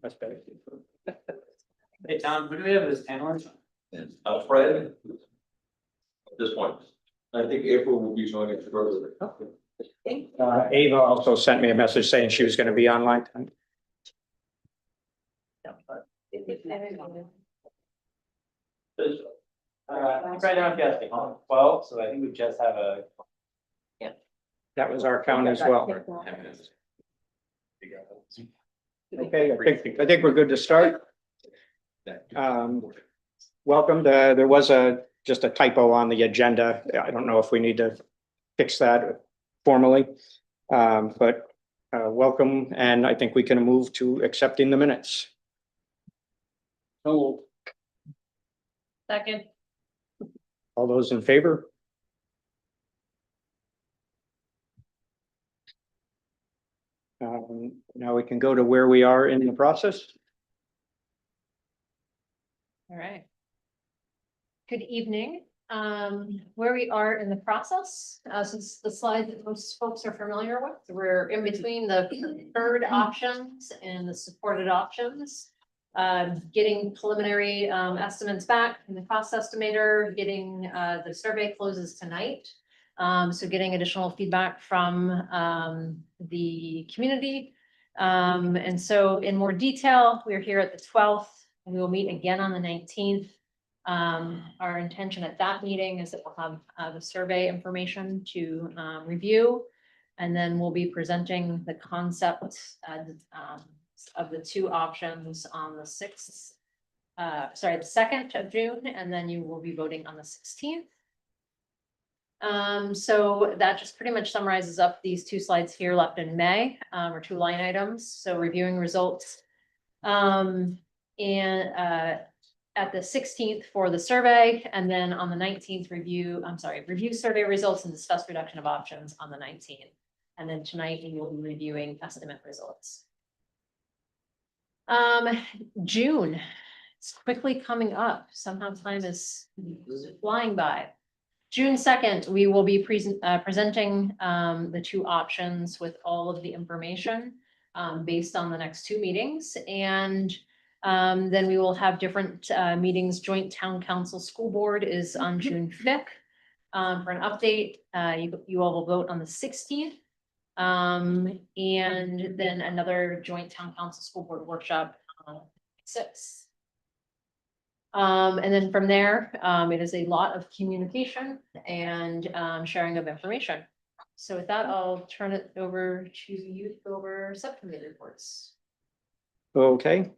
That's better. Hey, Tom, who do we have as panelists? Fred. At this point, I think April will be joining us further. Ava also sent me a message saying she was going to be online. Right now, yes, 12, so I think we just have a. That was our count as well. Okay, I think we're good to start. Welcome. There was just a typo on the agenda. I don't know if we need to fix that formally. But welcome, and I think we can move to accepting the minutes. Second. All those in favor? Now we can go to where we are in the process. All right. Good evening. Where we are in the process, since the slide that most folks are familiar with, we're in between the preferred options and the supported options. Getting preliminary estimates back from the cost estimator, getting the survey closes tonight. So getting additional feedback from the community. And so in more detail, we're here at the 12th and we will meet again on the 19th. Our intention at that meeting is that we'll have the survey information to review. And then we'll be presenting the concept of the two options on the 6th, sorry, the 2nd of June, and then you will be voting on the 16th. So that just pretty much summarizes up these two slides here left in May, or two line items. So reviewing results. At the 16th for the survey, and then on the 19th review survey results and discuss reduction of options on the 19th. And then tonight we will be reviewing estimate results. June, it's quickly coming up. Somehow time is flying by. June 2nd, we will be presenting the two options with all of the information based on the next two meetings. And then we will have different meetings. Joint Town Council School Board is on June 5th for an update. You all will vote on the 16th. And then another Joint Town Council School Board workshop on 6th. And then from there, it is a lot of communication and sharing of information. So with that, I'll turn it over to you to go over subcommittee reports. Okay,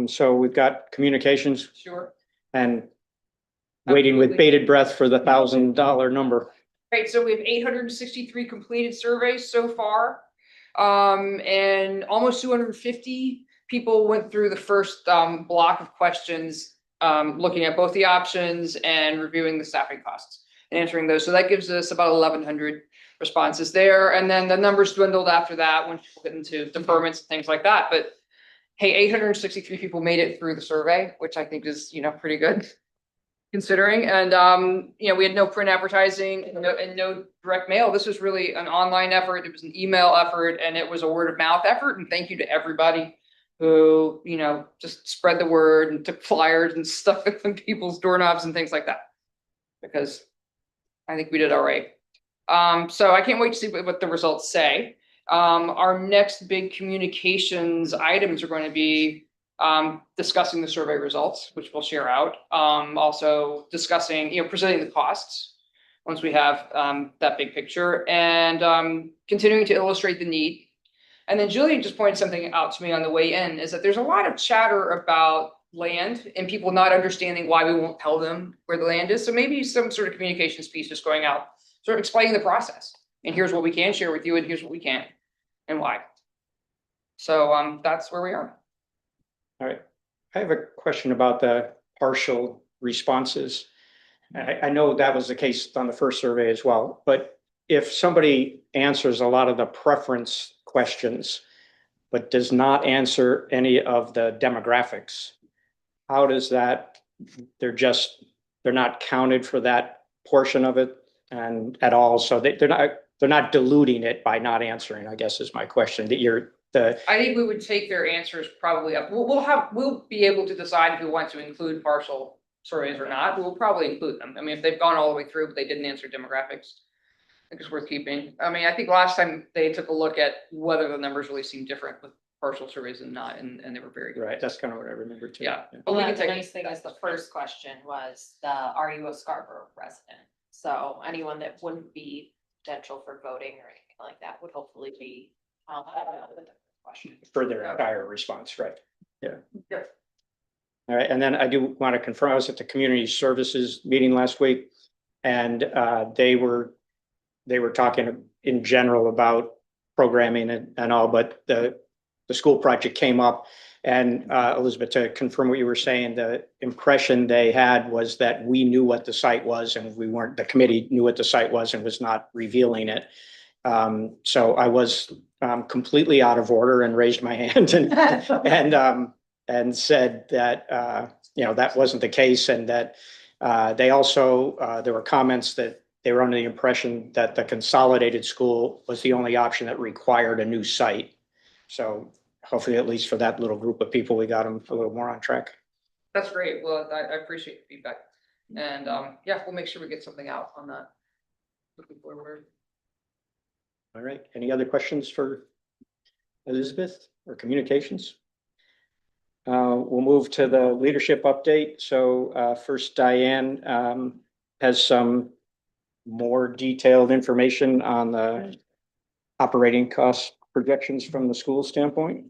so we've got communications Sure. and waiting with bated breath for the $1,000 number. Right, so we have 863 completed surveys so far. And almost 250 people went through the first block of questions, looking at both the options and reviewing the staffing costs and answering those. So that gives us about 1,100 responses there. And then the numbers dwindled after that when people get into deferments and things like that. But hey, 863 people made it through the survey, which I think is, pretty good considering. And, we had no print advertising and no direct mail. This was really an online effort. It was an email effort and it was a word of mouth effort. And thank you to everybody who, just spread the word and took flyers and stuff in people's doorknobs and things like that. Because I think we did all right. So I can't wait to see what the results say. Our next big communications items are going to be discussing the survey results, which we'll share out. Also discussing, presenting the costs once we have that big picture, and continuing to illustrate the need. And then Julian just pointed something out to me on the way in, is that there's a lot of chatter about land and people not understanding why we won't tell them where the land is. So maybe some sort of communications piece just going out, sort of explaining the process. And here's what we can share with you, and here's what we can't, and why. So that's where we are. All right, I have a question about the partial responses. I know that was the case on the first survey as well, but if somebody answers a lot of the preference questions, but does not answer any of the demographics, how does that, they're not counted for that portion of it and at all? So they're not diluting it by not answering, I guess is my question, that I think we would take their answers probably up. We'll be able to decide if we want to include partial surveys or not. We'll probably include them. I mean, if they've gone all the way through, but they didn't answer demographics, I think it's worth keeping. I mean, I think last time they took a look at whether the numbers really seemed different with partial surveys and not, and they were very good. Right, that's kind of what I remember too. Yeah. Oh, But we can The take, nice thing is the first question was are you a Scarborough resident? So anyone that wouldn't be potential for voting or anything like that would hopefully be. With the question. For their entire response, right? Yeah. Yeah. All right, and then I do want to confirm, I was at the community services meeting last week. And they were talking in general about programming and all, but the school project came up. And Elizabeth, to confirm what you were saying, the impression they had was that we knew what the site was and we weren't, the committee knew what the site was and was not revealing it. So I was completely out of order and raised my hand and said that that wasn't the case, and that they also there were comments that they were under the impression that the consolidated school was the only option that required a new site. So hopefully, at least for that little group of people, we got them a little more on track. that's great. Well, I appreciate the feedback. And yeah, we'll make sure we get something out on that. Looking forward. All right. Any other questions for Elizabeth or communications? We'll move to the leadership update. So first, Diane has some more detailed information on the operating cost projections from the school standpoint.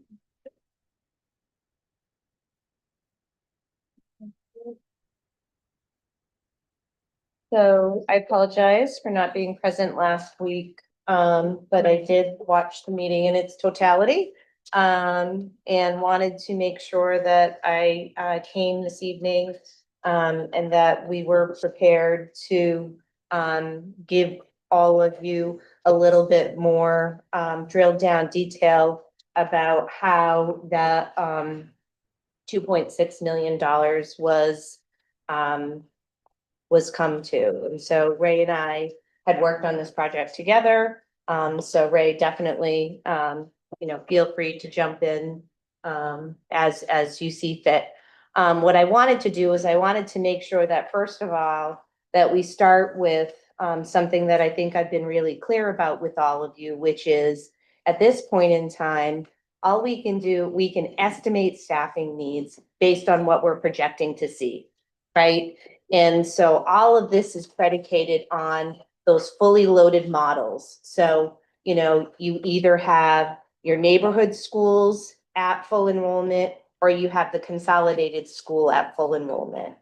So I apologize for not being present last week, but I did watch the meeting in its totality. And wanted to make sure that I came this evening, and that we were prepared to give all of you a little bit more drilled down detail about how that $2.6 million was come to. And so Ray and I had worked on this project together. So Ray, definitely, feel free to jump in as you see fit. What I wanted to do is I wanted to make sure that, first of all, that we start with something that I think I've been really clear about with all of you, which is at this point in time, all we can do, we can estimate staffing needs based on what we're projecting to see, right? And so all of this is predicated on those fully loaded models. So, you either have your neighborhood schools at full enrollment, or you have the consolidated school at full enrollment.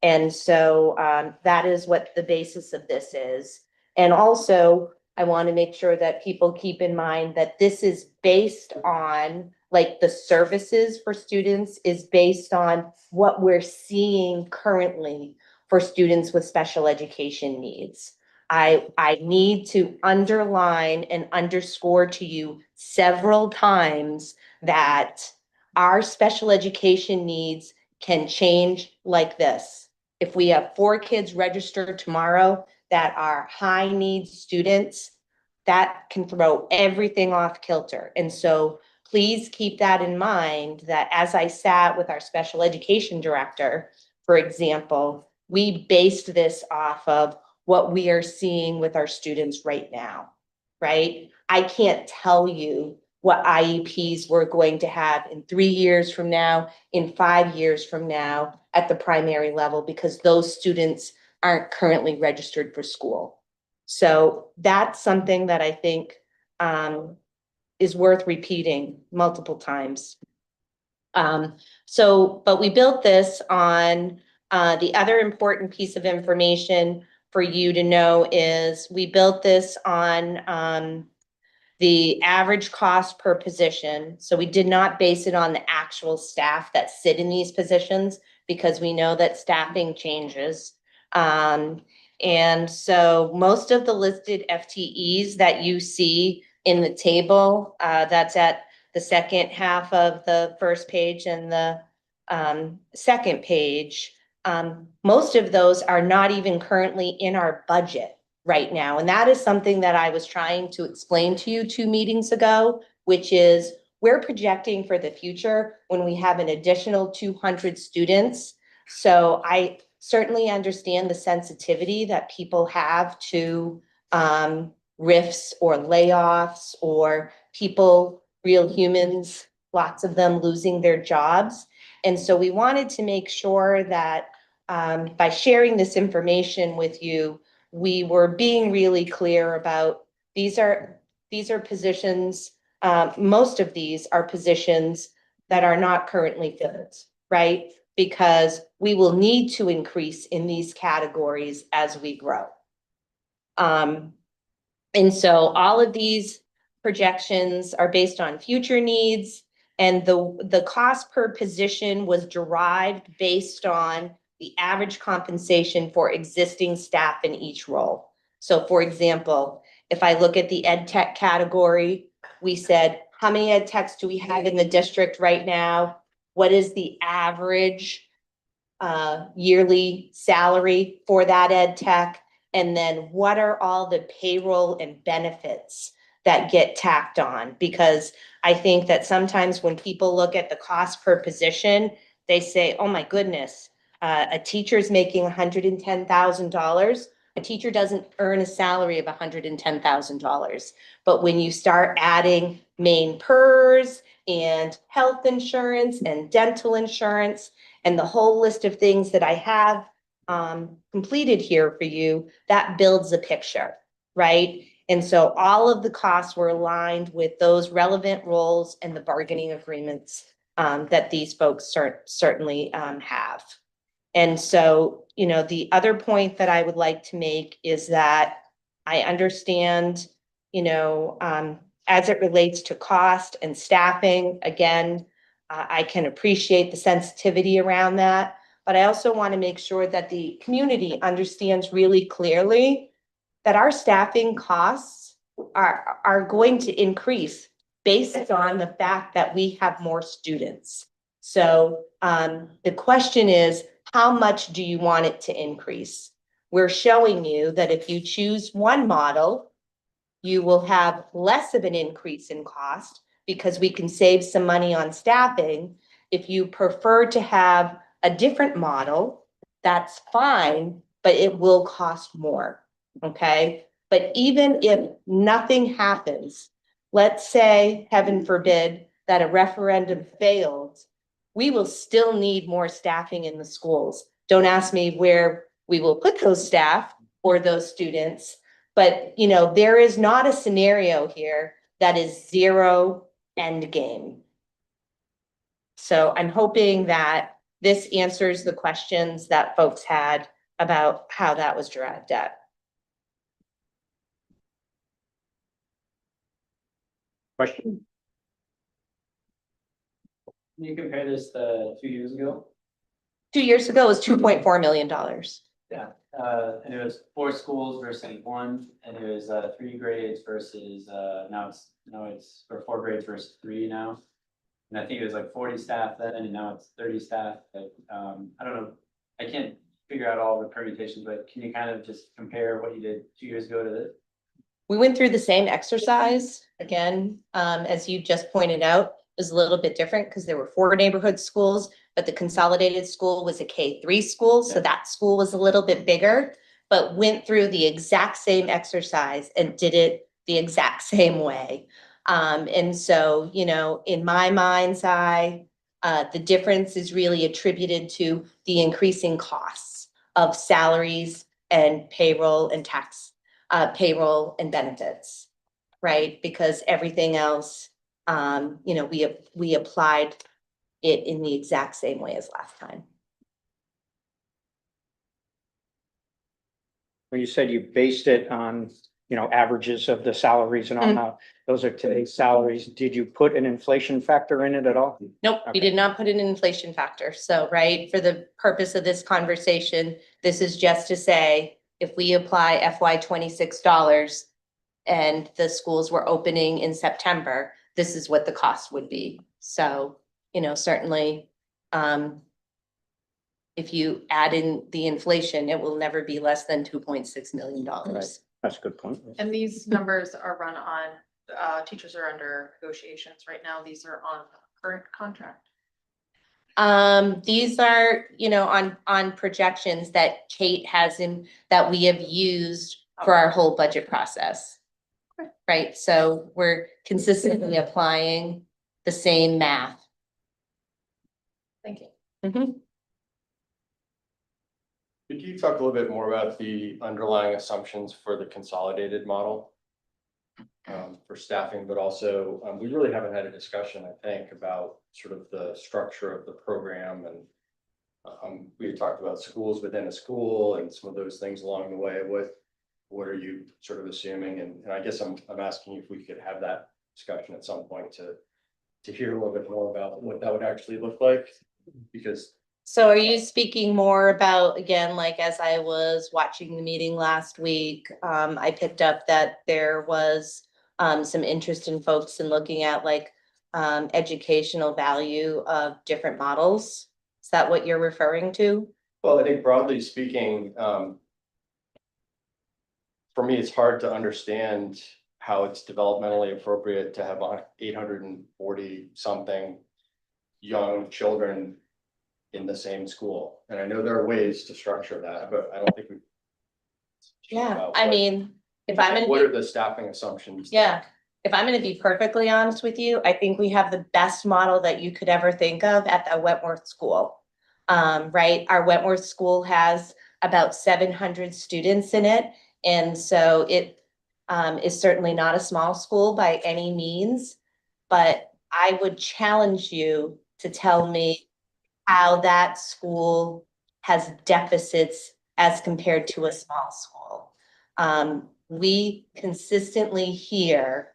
And so that is what the basis of this is. And also, I want to make sure that people keep in mind that this is based on, like, the services for students is based on what we're seeing currently for students with special education needs. I need to underline and underscore to you several times that our special education needs can change like this. If we have 4 kids registered tomorrow that are high needs students, that can throw everything off kilter. And so please keep that in mind, that as I sat with our special education director, for example, we based this off of what we are seeing with our students right now, right? I can't tell you what IEPs we're going to have in 3 years from now, in 5 years from now at the primary level, because those students aren't currently registered for school. So that's something that I think is worth repeating multiple times. But we built this on the other important piece of information for you to know is we built this on the average cost per position. So we did not base it on the actual staff that sit in these positions, because we know that staffing changes. And so most of the listed FTEs that you see in the table, that's at the second half of the first page and the second page, most of those are not even currently in our budget right now. And that is something that I was trying to explain to you 2 meetings ago, which is we're projecting for the future when we have an additional 200 students. So I certainly understand the sensitivity that people have to rifts or layoffs or people, real humans, lots of them losing their jobs. And so we wanted to make sure that by sharing this information with you, we were being really clear about these are positions, most of these are positions that are not currently filled, right? Because we will need to increase in these categories as we grow. And so all of these projections are based on future needs, and the cost per position was derived based on the average compensation for existing staff in each role. So for example, if I look at the ed tech category, we said, how many ed techs do we have in the district right now? What is the average yearly salary for that ed tech? And then what are all the payroll and benefits that get tacked on? Because I think that sometimes when people look at the cost per position, they say, oh my goodness, a teacher's making $110,000. A teacher doesn't earn a salary of $110,000. But when you start adding main PERS and health insurance and dental insurance and the whole list of things that I have completed here for you, that builds a picture, right? And so all of the costs were aligned with those relevant roles and the bargaining agreements that these folks certainly have. And so, you know, the other point that I would like to make is that I understand, you know, as it relates to cost and staffing, again, I can appreciate the sensitivity around that, but I also want to make sure that the community understands really clearly that our staffing costs are going to increase based on the fact that we have more students. So the question is, how much do you want it to increase? We're showing you that if you choose one model, you will have less of an increase in cost because we can save some money on staffing. If you prefer to have a different model, that's fine, but it will cost more, okay? But even if nothing happens, let's say, heaven forbid, that a referendum failed, we will still need more staffing in the schools. Don't ask me where we will put those staff or those students, but you know, there is not a scenario here that is zero end game. So I'm hoping that this answers the questions that folks had about how that was derived at. Question? Can you compare this to 2 years ago? 2 years ago, it was $2.4 million. Yeah. And it was 4 schools versus 1, and it was 3 grades versus now it's for 4 grades versus 3 now. And I think it was like 40 staff then, and now it's 30 staff, but I don't know, I can't figure out all the permutations, but can you kind of just compare what you did 2 years ago to this? We went through the same exercise again, as you just pointed out, it was a little bit different because there were 4 neighborhood schools, but the consolidated school was a K-3 school, so that school was a little bit bigger, but went through the exact same exercise and did it the exact same way. And so, you know, in my mind's eye, the difference is really attributed to the increasing costs of salaries and payroll and tax, payroll and benefits, right? Because everything else, you know, we applied it in the exact same way as last time. When you said you based it on, you know, averages of the salaries and all now, those are today's salaries. Did you put an inflation factor in it at all? Nope, we Okay. did not put an inflation factor. So, right, for the purpose of this conversation, this is just to say, if we apply FY $26 and the schools were opening in September, this is what the cost would be. So, you know, certainly, if you add in the inflation, it will never be less than $2.6 million. Right. That's a good point. And these numbers are run on teachers are under negotiations right now. These are on current contract. These are, you know, on projections that Kate has that we have used for our whole budget process. Okay. Right, so we're consistently applying the same math. Thank you. Mhm. Could you talk a little bit more about the underlying assumptions for the consolidated model? For staffing, but also, we really haven't had a discussion, I think, about sort of the structure of the program and. We had talked about schools within a school and some of those things along the way. What are you sort of assuming? And I guess I'm asking you if we could have that discussion at some point to hear a little bit more about what that would actually look like, because. So are you speaking more about, again, like as I was watching the meeting last week, I picked up that there was some interest in folks in looking at like educational value of different models? Is that what you're referring to? Well, I think broadly speaking, for me, it's hard to understand how it's developmentally appropriate to have 840 something young children in the same school. And I know there are ways to structure that, but I don't think we. Yeah, I mean, if I'm What are gonna, the staffing assumptions? yeah, if I'm gonna be perfectly honest with you, I think we have the best model that you could ever think of at the Wentworth School. Right, our Wentworth School has about 700 students in it, and so it is certainly not a small school by any means. But I would challenge you to tell me how that school has deficits as compared to a small school. We consistently hear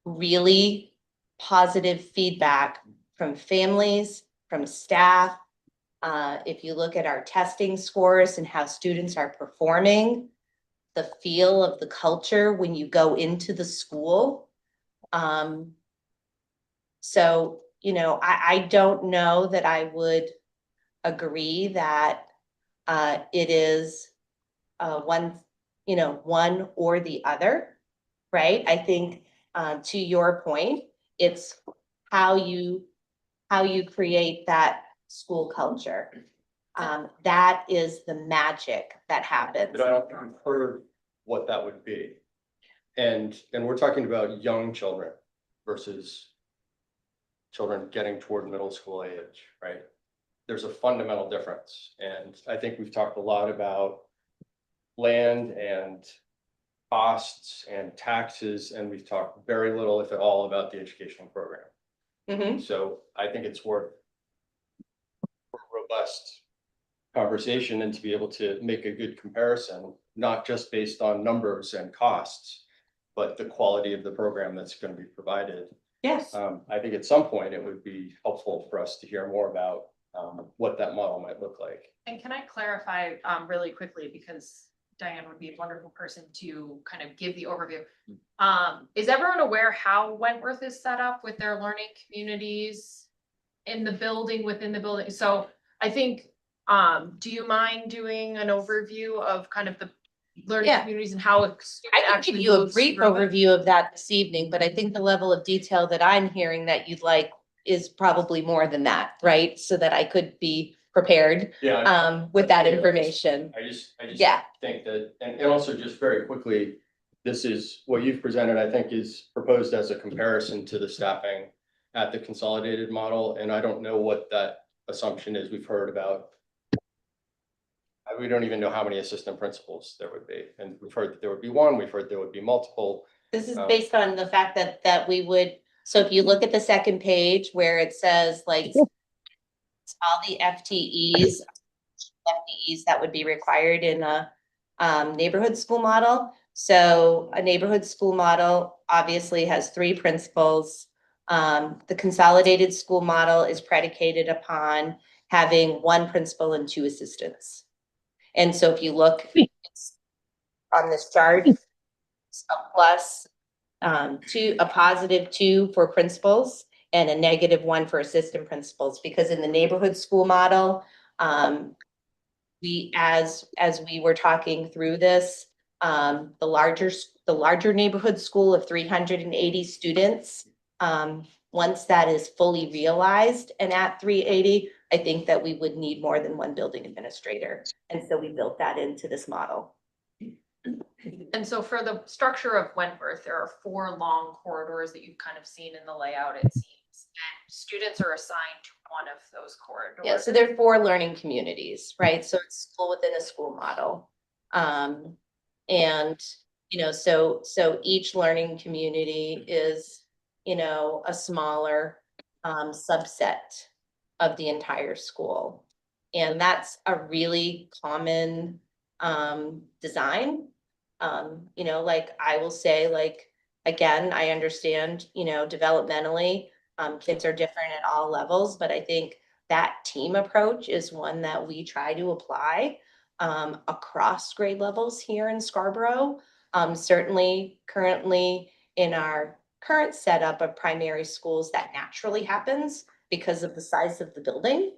really positive feedback from families, from staff. If you look at our testing scores and how students are performing, the feel of the culture when you go into the school. So, you know, I don't know that I would agree that it is one, you know, one or the other, right? I think to your point, it's how you create that school culture. That is the magic that happens. But I don't think we've heard what that would be. And we're talking about young children versus children getting toward middle school age, right? There's a fundamental difference. And I think we've talked a lot about land and costs and taxes, and we've talked very little, if at all, about the educational program. Mhm. So I think it's worth a robust conversation and to be able to make a good comparison, not just based on numbers and costs, but the quality of the program that's going to be provided. Yes. I think at some point it would be helpful for us to hear more about what that model might look like. And can I clarify really quickly, because Diane would be a wonderful person to kind of give the overview. Is everyone aware how Wentworth is set up with their learning communities in the building, within the building? So I think, do you mind doing an overview of kind of the learning Yeah. communities and how it I can actually give you a moves brief through it? overview of that this evening, but I think the level of detail that I'm hearing that you'd like is probably more than that, right? So that I could be prepared Yeah. with that information. I just Yeah. think that, and also just very quickly, this is what you've presented, I think is proposed as a comparison to the staffing at the consolidated model. And I don't know what that assumption is. We've heard about. We don't even know how many assistant principals there would be. And we've heard that there would be one, we've heard there would be multiple. This is based on the fact that we would, so if you look at the second page where it says like all the FTEs that would be required in a neighborhood school model. So a neighborhood school model obviously has 3 principals. The consolidated school model is predicated upon having 1 principal and 2 assistants. And so if you look on this chart, it's a plus 2, a positive 2 for principals and a negative 1 for assistant principals, because in the neighborhood school model, we, as we were talking through this, the larger the larger neighborhood school of 380 students. Once that is fully realized and at 380, I think that we would need more than one building administrator. And so we built that into this model. And so for the structure of Wentworth, there are 4 long corridors that you've kind of seen in the layout, it seems. And students are assigned to one of those corridors. Yeah, so there are 4 learning communities, right? So it's school within a school model. And, you know, so each learning community is, you know, a smaller subset of the entire school. And that's a really common design. You know, like I will say, like, again, I understand, you know, developmentally, kids are different at all levels, but I think that team approach is one that we try to apply across grade levels here in Scarborough. Certainly currently in our current setup of primary schools, that naturally happens because of the size of the building.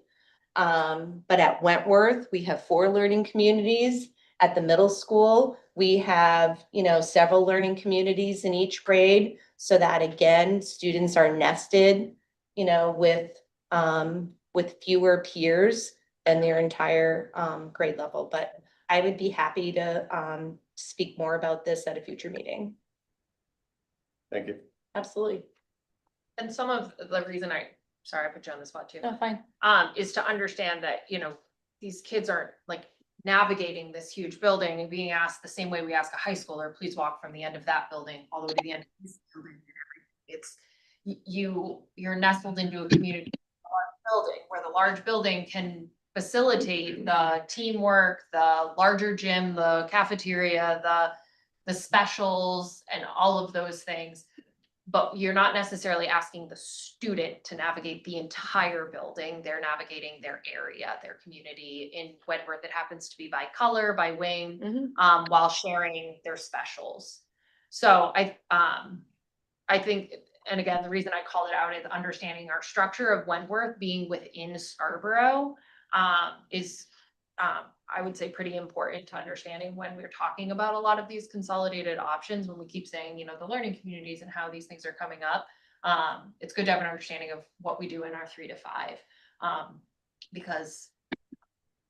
But at Wentworth, we have 4 learning communities. At the middle school, we have, you know, several learning communities in each grade, so that again, students are nested, you know, with fewer peers than their entire grade level. But I would be happy to speak more about this at a future meeting. Thank you. Absolutely. And some of the reason sorry, I put you on the spot too. No, fine. Is to understand that, you know, these kids aren't like navigating this huge building and being asked the same way we ask a high schooler, please walk from the end of that building all the way to the end of this building. It's you're nestled into a community building where the large building can facilitate the teamwork, the larger gym, the cafeteria, the specials and all of those things. But you're not necessarily asking the student to navigate the entire building. They're navigating their area, their community. In Wentworth, it happens to be by color, by wing, while sharing their specials. So I think, and again, the reason I called it out is understanding our structure of Wentworth being within Scarborough is I would say pretty important to understanding when we're talking about a lot of these consolidated options, when we keep saying, you know, the learning communities and how these things are coming up. It's good to have an understanding of what we do in our 3 to 5. Because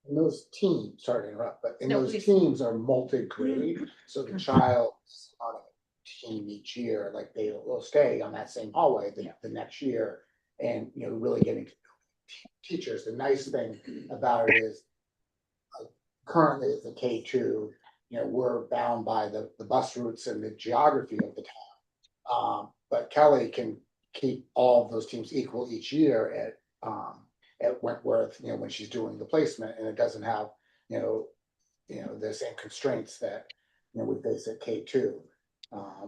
And those teams, sorry to interrupt, but No, those please. teams are multi-grade, so the child's on a team each year, like they will stay on that same hallway the next year. And, you know, really getting to know teachers. The nice thing about it is currently as a K2, you know, we're bound by the bus routes and the geography of the town. But Kelly can keep all of those teams equal each year at Wentworth, you know, when she's doing the placement, and it doesn't have, you know, the same constraints that, you know, we face at K2.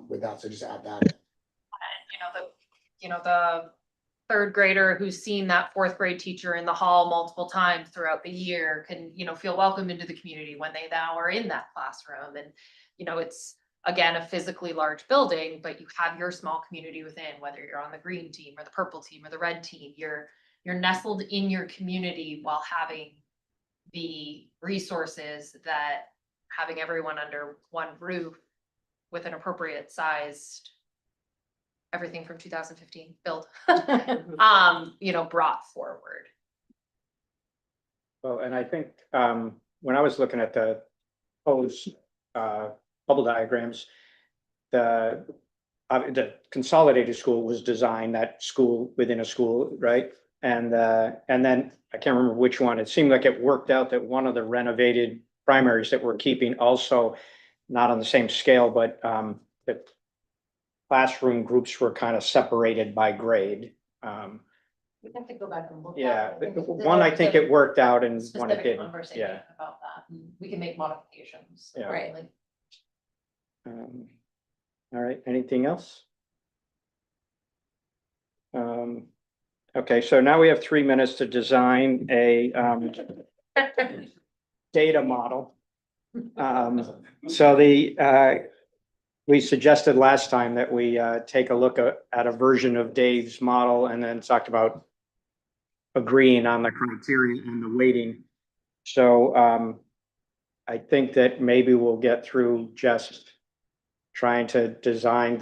Without, so just add that in. the 3rd grader who's seen that 4th grade teacher in the hall multiple times throughout the year can, you know, feel welcome into the community when they now are in that classroom. And, you know, it's again, a physically large building, but you have your small community within, whether you're on the green team or the purple team or the red team, you're nestled in your community while having the resources that having everyone under one roof with an appropriate sized everything from 2015 build, you know, brought forward. Well, and I think when I was looking at the proposed bubble diagrams, the consolidated school was designed, that school within a school, right? And then I can't remember which one. It seemed like it worked out that one of the renovated primaries that we're keeping also not on the same scale, but the classroom groups were kind of separated by grade. We have to go back and look. Yeah, at it. one, I think it worked out and one it Specific didn't. conversation Yeah. about that. We can make modifications. Yeah. Right. Like, All right, anything else? Okay, so now we have 3 minutes to design a data model. So we suggested last time that we take a look at a version of Dave's model and then talked about agreeing on the criteria and the weighting. So I think that maybe we'll get through just trying to design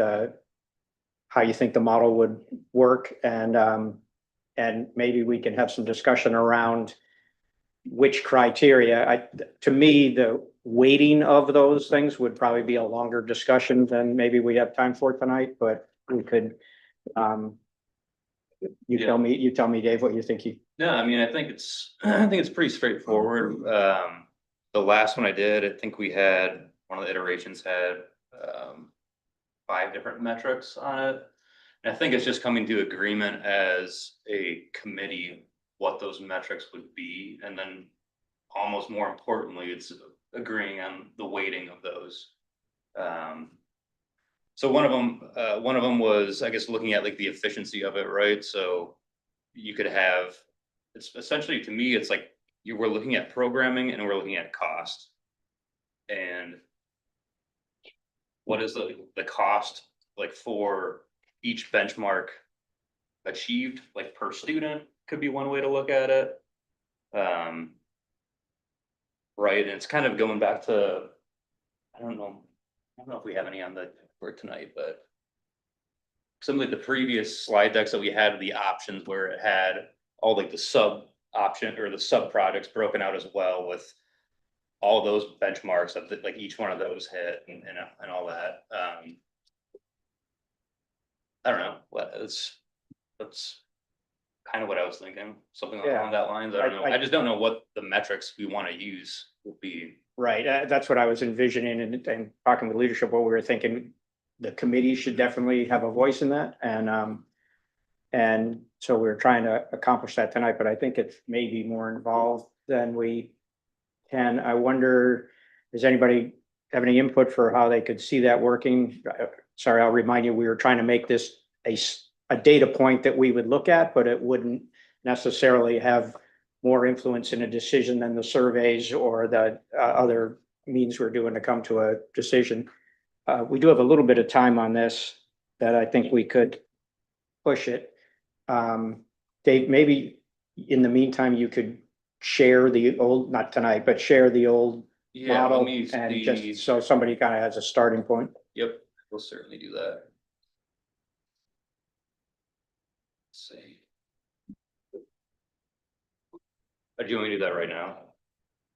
how you think the model would work, and maybe we can have some discussion around which criteria. To me, the weighting of those things would probably be a longer discussion than maybe we have time for tonight, but we could, you tell me, Dave, what you think No, I mean, I think it's pretty straightforward. The last one I did, I think one of the iterations had 5 different metrics on it. And I think it's just coming to agreement as a committee what those metrics would be, and then almost more importantly, it's agreeing on the weighting of those. So one of them was, I guess, looking at like the efficiency of it, right? So you could have, it's essentially, to me, it's like you were looking at programming and we're looking at cost. And what is the cost like for each benchmark achieved, like per student, could be one way to look at it. Right, and it's kind of going back to, I don't know if we have any on the for tonight, but some of the previous slide decks that we had, the options where it had all like the sub option or the sub projects broken out as well, with all those benchmarks that like each one of those hit and all that. I don't know, that's kind of what I was thinking, something Yeah. along that lines. I don't know. I just don't know what the metrics we want to use will be. Right, that's what I was envisioning, and talking with leadership, what we were thinking, the committee should definitely have a voice in that, and so we're trying to accomplish that tonight, but I think it's maybe more involved than we can. I wonder, does anybody have any input for how they could see that working? Sorry, I'll remind you, we were trying to make this a data point that we would look at, but it wouldn't necessarily have more influence in a decision than the surveys or the other means we're doing to come to a decision. We do have a little bit of time on this that I think we could push it. Dave, maybe in the meantime, you could share the old, not tonight, but share the old Yeah, model, let me and see. just so somebody kind of has a starting point. Yep, we'll certainly do that. Let's see. Or do you want me to do that right now?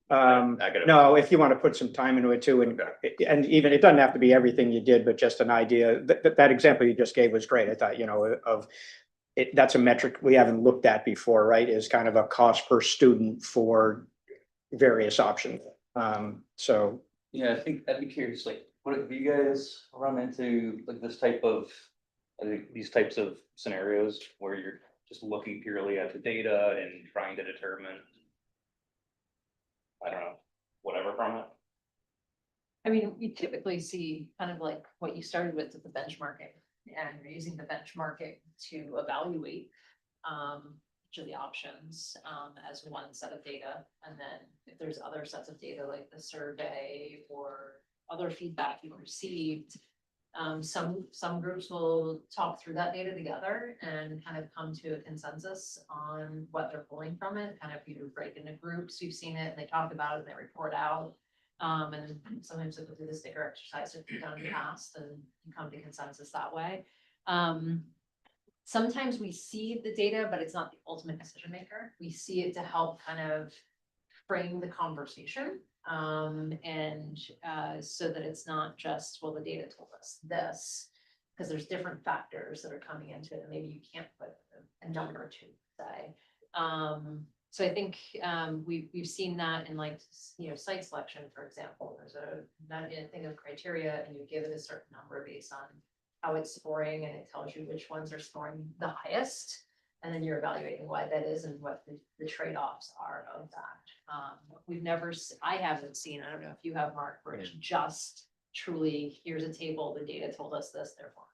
I gotta- No, if you want to put some time into it too, and even, it doesn't have to be everything you did, but just an idea. That example you just gave was great. I thought, of it, that's a metric we haven't looked at before, right? Is kind of a cost per student for various options. So Yeah, I think I'd be curious, like, what have you guys run into like this type of, I think these types of scenarios where you're just looking purely at the data and trying to determine, I don't know, whatever from it? I mean, we typically see kind of like what you started with the benchmarking, and you're using the benchmarking to evaluate each of the options as one set of data. And then if there's other sets of data like the survey or other feedback you've received, some groups will talk through that data together and kind of come to a consensus on what they're pulling from it. Kind of you break into groups, you've seen it, and they talk about it and they report out. And sometimes they go through the sticker exercise that we've done in the past and you come to consensus that way. Sometimes we see the data, but it's not the ultimate decision maker. We see it to help kind of frame the conversation. And so that it's not just, well, the data told us this, because there's different factors that are coming into it, and maybe you can't put a number to say. So I think we've seen that in like, site selection, for example. There's a thing of criteria, and you give it a certain number based on how it's scoring, and it tells you which ones are scoring the highest. And then you're evaluating why that is and what the trade-offs are of that. I haven't seen, I don't know if you have, Mark, where it's just truly, here's a table, the data told us this, therefore.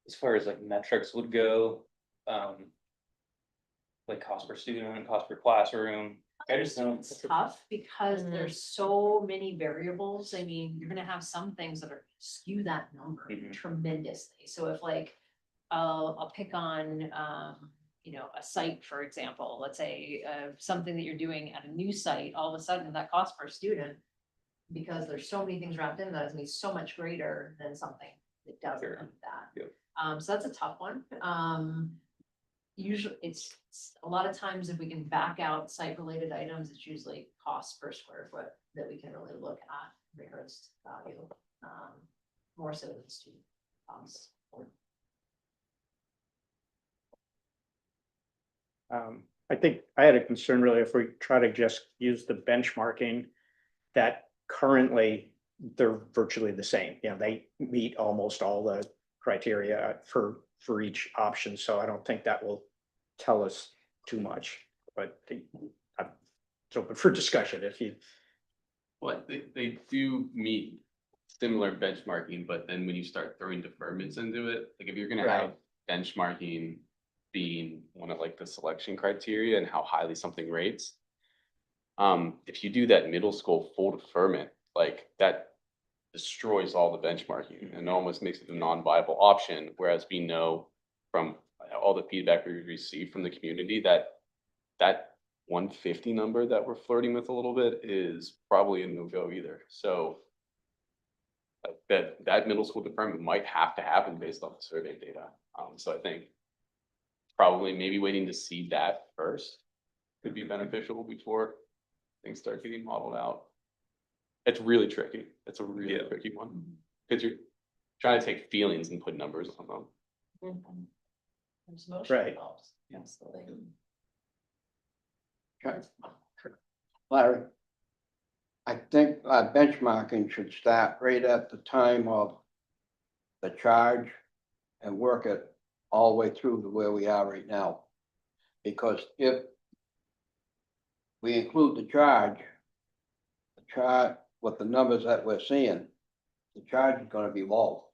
As far as like metrics would go, like cost per student, cost per classroom, I just don't. It's tough because there's so many variables. I mean, you're gonna have some things that are skew that number tremendously. So if like, I'll pick on, a site, for example, let's say, something that you're doing at a new site, all of a sudden that cost per student because there's so many things wrapped in that, it's gonna be so much greater than something that doesn't Sure. have that. Yep. So that's a tough one. Usually, it's a lot of times if we can back out site-related items, it's usually cost per square foot that we can really look at in regards to value, more so than student costs. I think I had a concern really if we try to just use the benchmarking that currently they're virtually the same. You know, they meet almost all the criteria for each option. So I don't think that will tell us too much, but it's open for discussion if you, Well, they do meet similar benchmarking, but then when you start throwing deferments into it, like if you're gonna have benchmarking being one of like the selection criteria and how highly something rates. If you do that middle school full deferment, like that destroys all the benchmarking and almost makes it a non-viable option, whereas we know from all the feedback we received from the community that that 150 number that we're flirting with a little bit is probably a no-go either. So that middle school deferment might have to happen based on the survey data. So I think probably maybe waiting to see that first could be beneficial before things start getting modeled out. It's really tricky. It's a really tricky one because you're trying to take feelings and put numbers on them. There's motion Right. involved, absolutely. Larry, I think benchmarking should start right at the time of the charge and work it all the way through to where we are right now. Because if we include the charge with the numbers that we're seeing, the charge is gonna be low.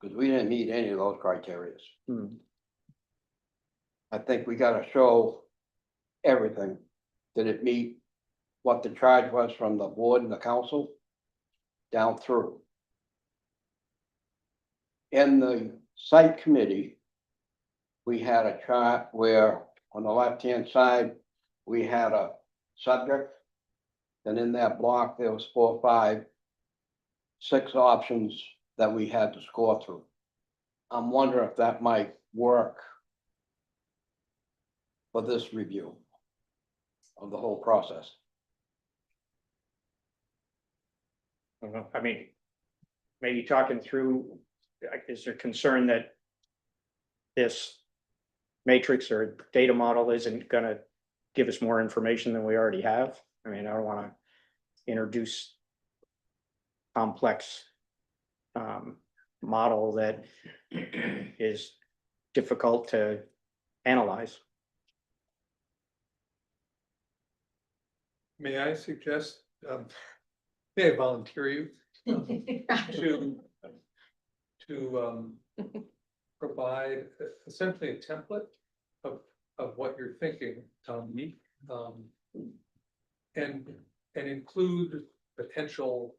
Because we didn't meet any of those criteria. I think we gotta show everything. Did it meet what the charge was from the board and the council? Down through. In the site committee, we had a chart where on the left-hand side, we had a subject. And in that block, there was 4, 5, 6 options that we had to score through. I'm wondering if that might work for this review of the whole process. I don't know, I mean, maybe talking through, is there concern that this matrix or data model isn't gonna give us more information than we already have? I mean, I don't wanna introduce complex model that is difficult to analyze. May I suggest, may I volunteer you to provide essentially a template of what you're thinking, and include potential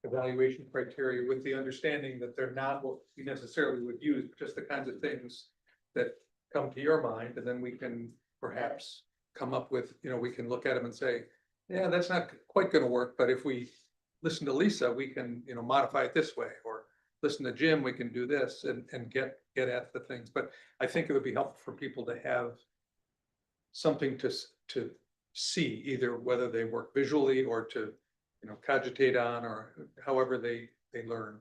evaluation criteria with the understanding that they're not what we necessarily would use, but just the kinds of things that come to your mind, and then we can perhaps come up with, we can look at them and say, yeah, that's not quite gonna work, but if we listen to Lisa, we can, modify it this way, or listen to Jim, we can do this and get at the things. But I think it would be helpful for people to have something to see, either whether they work visually or to, cogitate on, or however they learn.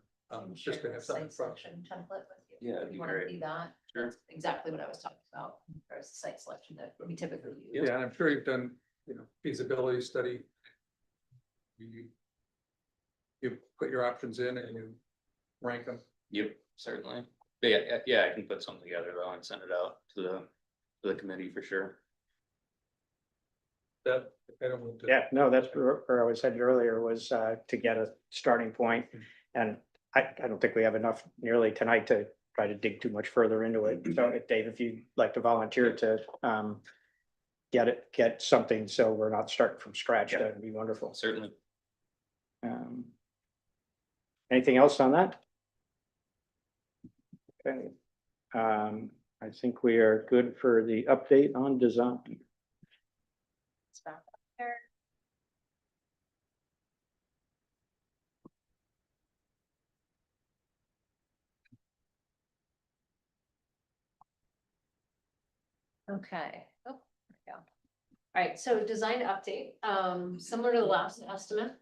Just to have something. Site selection template with you. Yeah, that'd If be you wanna great. see that, Sure. that's exactly what I was talking about, as site selection that we typically use. Yeah, and I'm sure you've done, feasibility study. You put your options in and you rank them. Yep, certainly. But yeah, I can put something together though and send it out to the committee for sure. That, I don't want to. Yeah, no, that's where I was headed earlier, was to get a starting point. And I don't think we have enough nearly tonight to try to dig too much further into it. So Dave, if you'd like to volunteer to get something, so we're not starting from scratch, that'd be wonderful. Certainly. Anything else on that? Okay. I think we are good for the update on design. It's back up there. Okay. Oh, there we go. All right, so design update, similar to the last estimate,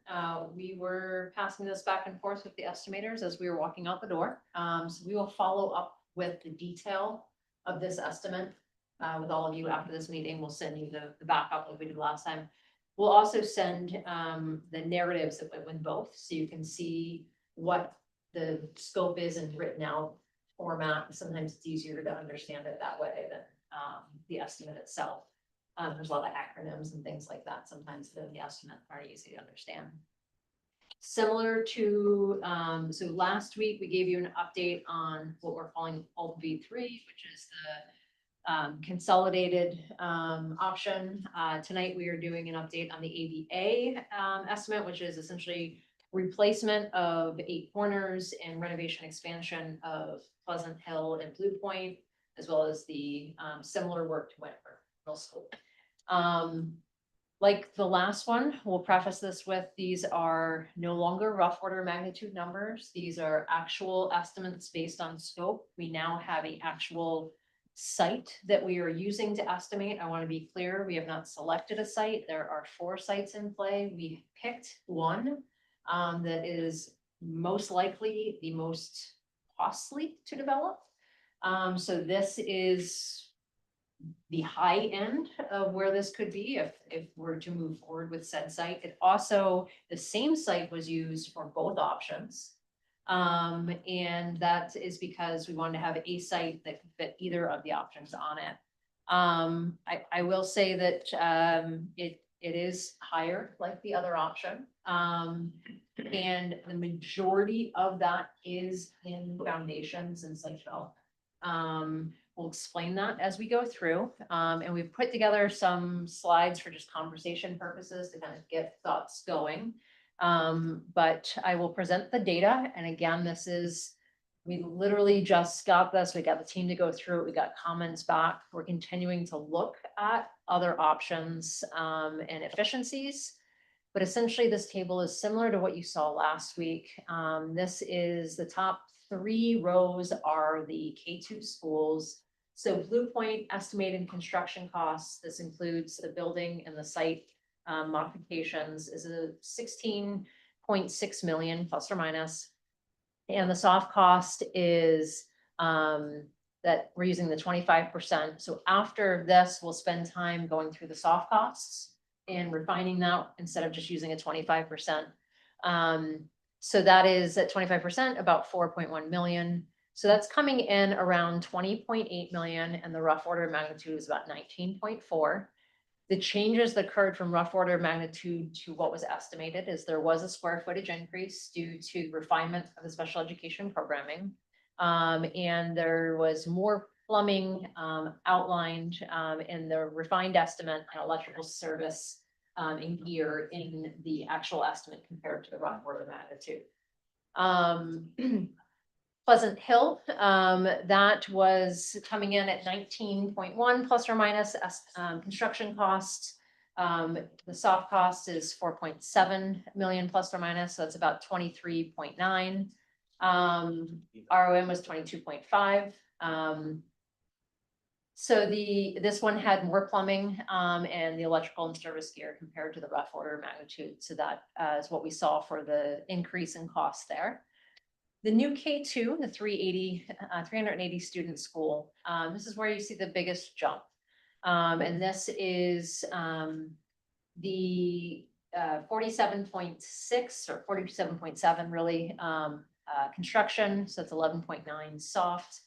we were passing this back and forth with the estimators as we were walking out the door. So we will follow up with the detail of this estimate, with all of you after this meeting. We'll send you the backup like we did last time. We'll also send, the narratives that went with both, so you can see what the scope is in written out format. Sometimes it's easier to understand it that way than, the estimate itself. There's a lot of acronyms and things like that. Sometimes the estimate aren't easy to understand. Similar to, so last week we gave you an update on what we're calling Alt V3, which is the consolidated option. Tonight we are doing an update on the AVA estimate, which is essentially replacement of 8 corners and renovation expansion of Pleasant Hill and Blue Point, as well as the similar work to Wentworth Middle School. Like the last one, we'll preface this with, these are no longer rough order magnitude numbers. These are actual estimates based on scope. We now have an actual site that we are using to estimate. I want to be clear, we have not selected a site. There are 4 sites in play. We picked one that is most likely the most costly to develop. So this is the high end of where this could be if we're to move forward with said site. It also, the same site was used for both options. And that is because we wanted to have a site that could fit either of the options on it. I will say that it is higher like the other option. And the majority of that is in foundations and site development. We'll explain that as we go through. And we've put together some slides for just conversation purposes to kind of get thoughts going. But I will present the data. And again, this is, we literally just got this. We got the team to go through it. We got comments back. We're continuing to look at other options and efficiencies. But essentially, this table is similar to what you saw last week. This is the top 3 rows are the K2 schools. So Blue Point estimated construction costs, this includes the building and the site modifications, is a 16.6 million plus or minus. And the soft cost is that we're using the 25%. So after this, we'll spend time going through the soft costs and refining that instead of just using a 25%. So that is at 25%, about 4.1 million. So that's coming in around 20.8 million, and the rough order magnitude is about 19.4. The changes that occurred from rough order magnitude to what was estimated is there was a square footage increase due to refinement of the special education programming. And there was more plumbing outlined in the refined estimate and electrical service in gear in the actual estimate compared to the rough order magnitude. Pleasant Hill, that was coming in at 19.1 plus or minus construction costs. The soft cost is 4.7 million plus or minus, so it's about 23.9. ROM was 22.5. So this one had more plumbing and the electrical and service gear compared to the rough order magnitude. So that is what we saw for the increase in cost there. The new K2, the 380 student school, this is where you see the biggest jump. And this is the 47.6 or 47.7 really construction. So it's 11.9 soft.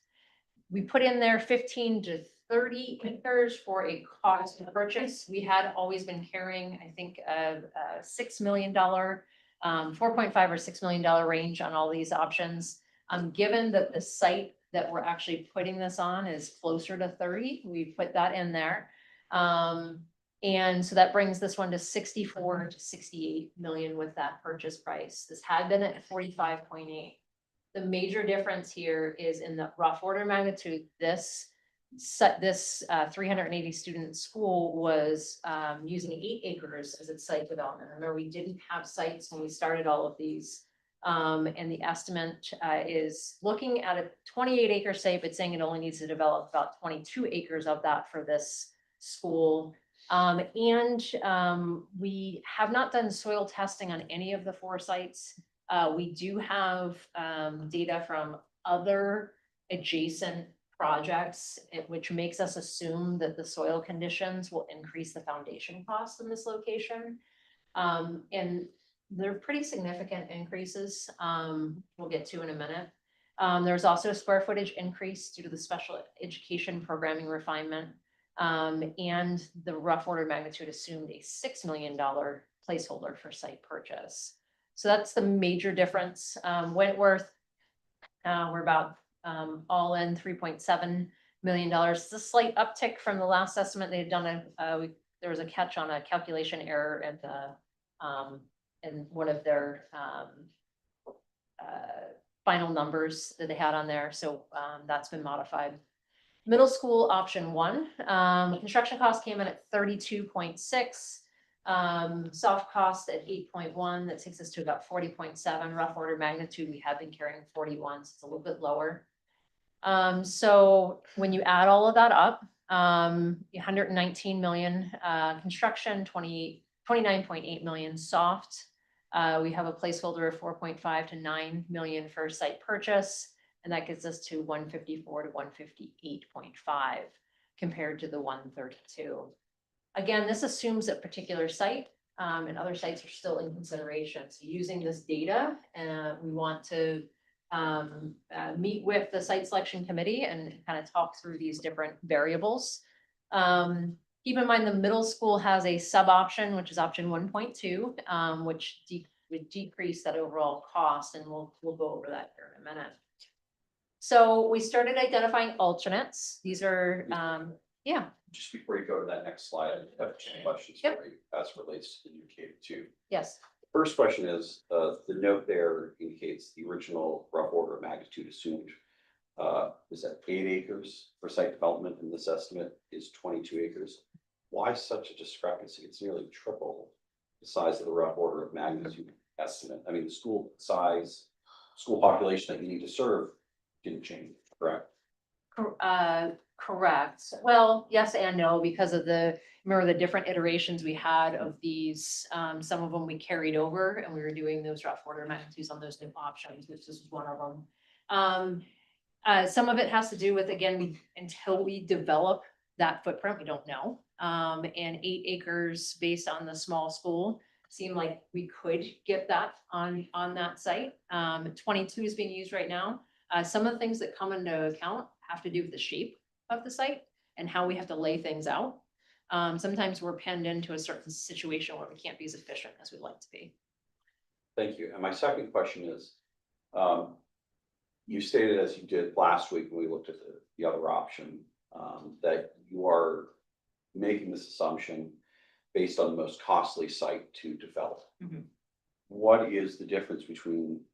We put in there 15 to 30 acres for a cost of purchase. We had always been carrying, I think, a $6 million 4.5 or $6 million range on all these options. Given that the site that we're actually putting this on is closer to 30, we put that in there. And so that brings this one to 64 to 68 million with that purchase price. This had been at 45.8. The major difference here is in the rough order magnitude. This 380 student school was using 8 acres as its site development. Remember, we didn't have sites when we started all of these And the estimate is looking at a 28-acre site, but saying it only needs to develop about 22 acres of that for this school. We have not done soil testing on any of the 4 sites. We do have data from other adjacent projects, which makes us assume that the soil conditions will increase the foundation cost in this location. And they're pretty significant increases, we'll get to in a minute. There's also a square footage increase due to the special education programming refinement. And the rough order magnitude assumed a $6 million placeholder for site purchase. So that's the major difference. Wentworth, we're about all in $3.7 million. It's a slight uptick from the last estimate. They had done there was a catch on a calculation error at the in one of their final numbers that they had on there. So that's been modified. Middle school option 1, construction cost came in at 32.6. Soft cost at 8.1, that takes us to about 40.7. Rough order magnitude, we have been carrying 41, so it's a little bit lower. So when you add all of that up, 119 million construction, 29.8 million soft. We have a placeholder of 4.5 to 9 million for site purchase, and that gets us to 154 to 158.5 compared to the 132. Again, this assumes a particular site, and other sites are still in consideration. So using this data, we want to meet with the site selection committee and kind of talk through these different variables. Keep in mind the middle school has a sub option, which is option 1.2, which would decrease that overall cost, and we'll go over that here in a minute. So we started identifying alternates. These are, yeah. Just before you go to that next slide, I have 2 questions for you as it relates to the new K-2. Yes. First question is, the note there indicates the original rough order of magnitude assumed is at 8 acres for site development, and this estimate is 22 acres. Why such a discrepancy? It's nearly triple the size of the rough order of magnitude estimate. I mean, the school size, school population that you need to serve didn't change, correct? Correct. Well, yes and no, because of remember the different iterations we had of these. Some of them we carried over, and we were doing those rough order magnitudes on those new options, which is one of them. Some of it has to do with, again, until we develop that footprint, we don't know. And 8 acres based on the small school seemed like we could get that on that site. 22 is being used right now. Some of the things that come into account have to do with the shape of the site and how we have to lay things out. Sometimes we're pinned into a certain situation where we can't be as efficient as we'd like to be. Thank you. And my second question is, you stated, as you did last week when we looked at the other option, that you are making this assumption based on the most costly site to develop. Mhm. What is the difference between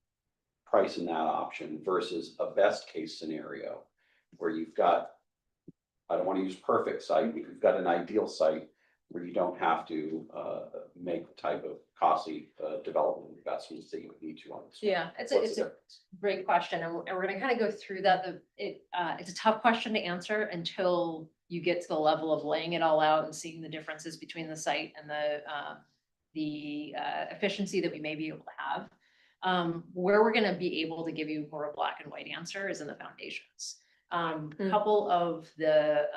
price in that option versus a best case scenario where you've got, I don't want to use perfect site, but you've got an ideal site where you don't have to make the type of costly development investments that you would need to on this? Yeah, it's What's the a difference? great question, and we're gonna kind of go through that. It's a tough question to answer until you get to the level of laying it all out and seeing the differences between the site and the efficiency that we may be able to have. Where we're gonna be able to give you more of a black and white answer is in the foundations. A couple of the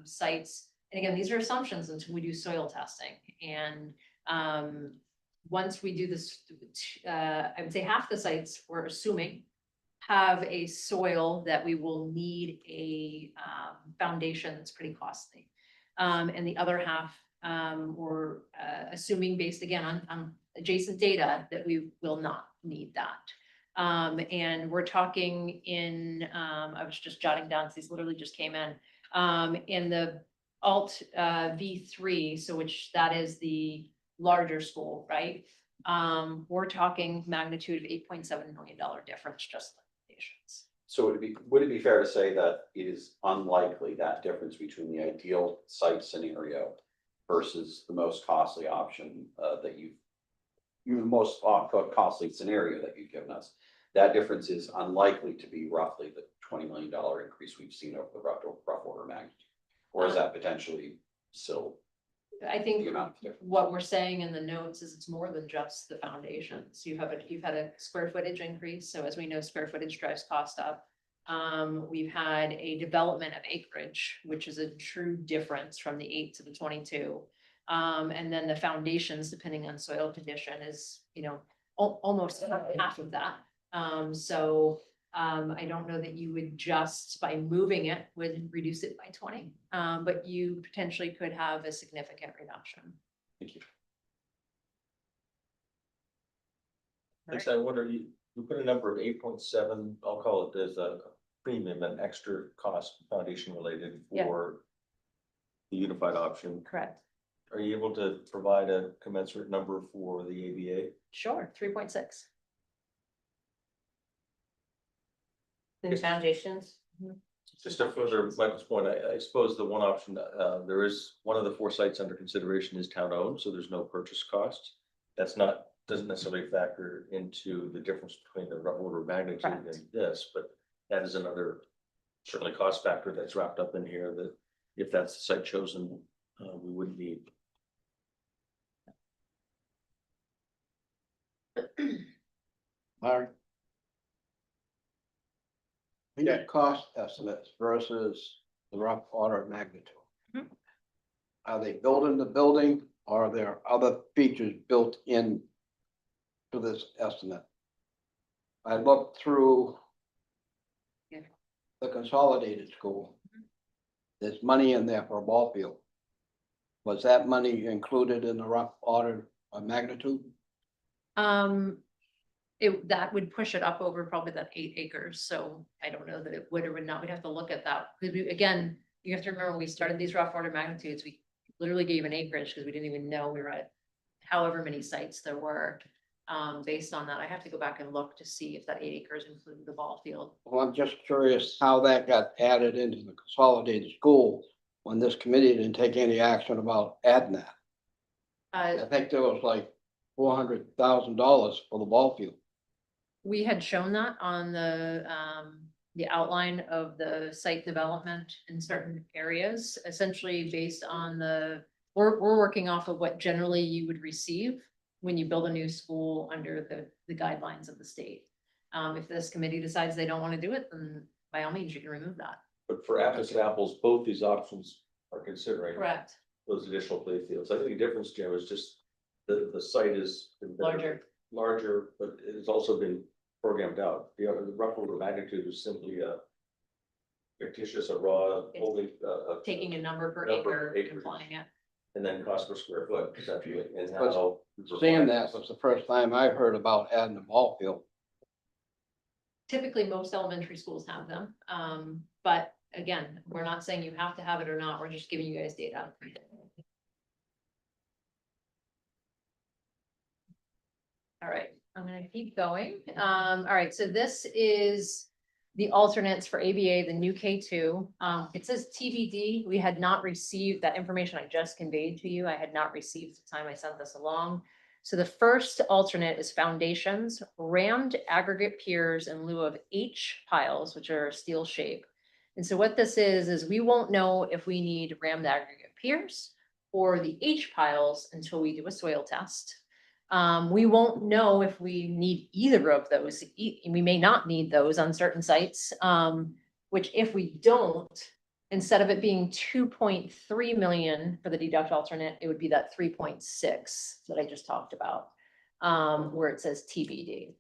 sites, and again, these are assumptions until we do soil testing. And once we do this, I would say half the sites we're assuming have a soil that we will need a foundation that's pretty costly. And the other half, we're assuming based again on adjacent data that we will not need that. And we're talking I was just jotting down, because these literally just came in the Alt V3, so which that is the larger school, right? We're talking magnitude of $8.7 million difference just in foundations. So would it be fair to say that it is unlikely that difference between the ideal site scenario versus the most costly option that you've most costly scenario that you've given us. That difference is unlikely to be roughly the $20 million increase we've seen over the rough order magnitude. Or is that potentially still I the think amount of difference? what we're saying in the notes is it's more than just the foundations. You've had a square footage increase, so as we know, square footage drives cost up. We've had a development of acreage, which is a true difference from the 8 to the 22. And then the foundations, depending on soil condition, is, almost half of that. I don't know that you would just by moving it would reduce it by 20, but you potentially could have a significant reduction. Thank you. Next, I wonder, you put a number of 8.7, I'll call it as a premium, an extra cost foundation related Yeah. for the unified option. Correct. Are you able to provide a commensurate number for the ABA? Sure, 3.6. In foundations. Just to further Michael's point, I suppose the one option, there is, one of the 4 sites under consideration is town owned, so there's no purchase cost. That's not, doesn't necessarily factor into the difference between the rough order of magnitude Correct. and this, but that is another certainly cost factor that's wrapped up in here that if that's the site chosen, we wouldn't need. Larry? We get cost estimates versus the rough order of magnitude. Mhm. Are they building the building or are there other features built in to this estimate? I looked through Yeah. the consolidated school. There's money in there for a ball field. Was that money included in the rough order of magnitude? That would push it up over probably that 8 acres, so I don't know that it would or would not, we'd have to look at that. Because again, you have to remember, when we started these rough order magnitudes, we literally gave an acreage because we didn't even know we were at however many sites there were. Based on that, I have to go back and look to see if that 8 acres included the ball field. Well, I'm just curious how that got added into the consolidated school when this committee didn't take any action about adding that. I think there was like $400,000 for the ball field. We had shown that on the outline of the site development in certain areas, essentially based on we're working off of what generally you would receive when you build a new school under the guidelines of the state. If this committee decides they don't want to do it, then by all means, you can remove that. But for apples to apples, both these options are considering Correct. those additional playfields. I think the difference, Jim, is just the site is larger, but it's also been programmed out. The rough order of magnitude is simply a fictitious, a raw, holding, Taking a number per Number acre, per acre. and applying it. and then cost per square foot, essentially, and But how. Seeing that was the first time I heard about adding a ball field. Typically, most elementary schools have them, but again, we're not saying you have to have it or not, we're just giving you guys data. All right, I'm gonna keep going. All right, so this is the alternates for ABA, the new K2. It says TBD. We had not received that information I just conveyed to you. I had not received the time I sent this along. So the first alternate is foundations, rammed aggregate piers in lieu of H piles, which are steel shape. And so what this is we won't know if we need rammed aggregate piers or the H piles until we do a soil test. We won't know if we need either of those. We may not need those on certain sites, which if we don't, instead of it being 2.3 million for the deduct alternate, it would be that 3.6 that I just talked about, where it says TBD.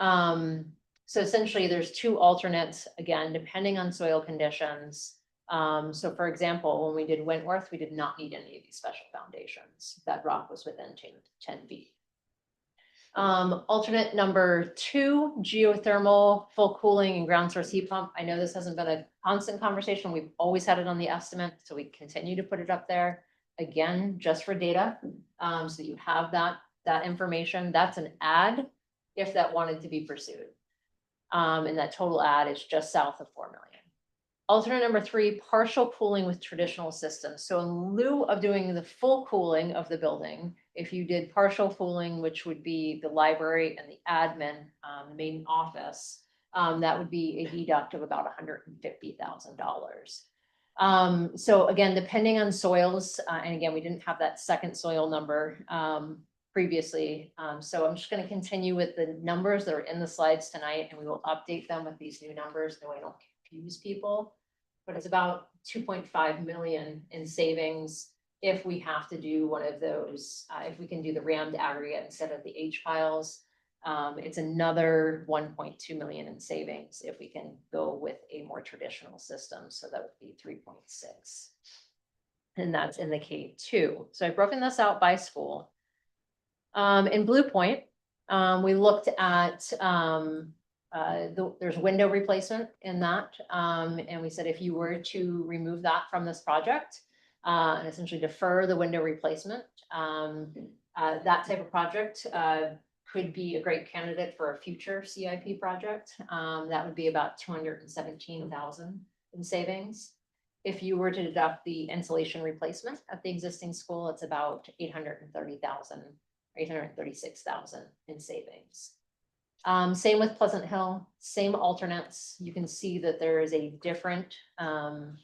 So essentially there's 2 alternates, again, depending on soil conditions. So for example, when we did Wentworth, we did not need any of these special foundations. That rock was within 10 feet. Alternate number 2, geothermal, full cooling and ground source heat pump. I know this hasn't been a constant conversation. We've always had it on the estimate, so we continue to put it up there. Again, just for data, so that you have that information. That's an add if that wanted to be pursued. And that total add is just south of 4 million. Alternate number 3, partial cooling with traditional systems. So in lieu of doing the full cooling of the building, If you did partial pooling, which would be the library and the admin, the main office, that would be a deduct of about $150,000. So again, depending on soils, and again, we didn't have that second soil number, previously. So I'm just gonna continue with the numbers that are in the slides tonight, and we will update them with these new numbers, so we don't confuse people. But it's about 2.5 million in savings if we have to do one of those, if we can do the rammed aggregate instead of the H piles. It's another 1.2 million in savings if we can go with a more traditional system, so that would be 3.6. And that's in the K2. So I've broken this out by school. In Blue Point, we looked at, there's window replacement in that. And we said if you were to remove that from this project, and essentially defer the window replacement, that type of project, could be a great candidate for a future CIP project. That would be about 217,000 in savings. If you were to deduct the insulation replacement at the existing school, it's about 830,000, 836,000 in savings. Same with Pleasant Hill, same alternates. You can see that there is a different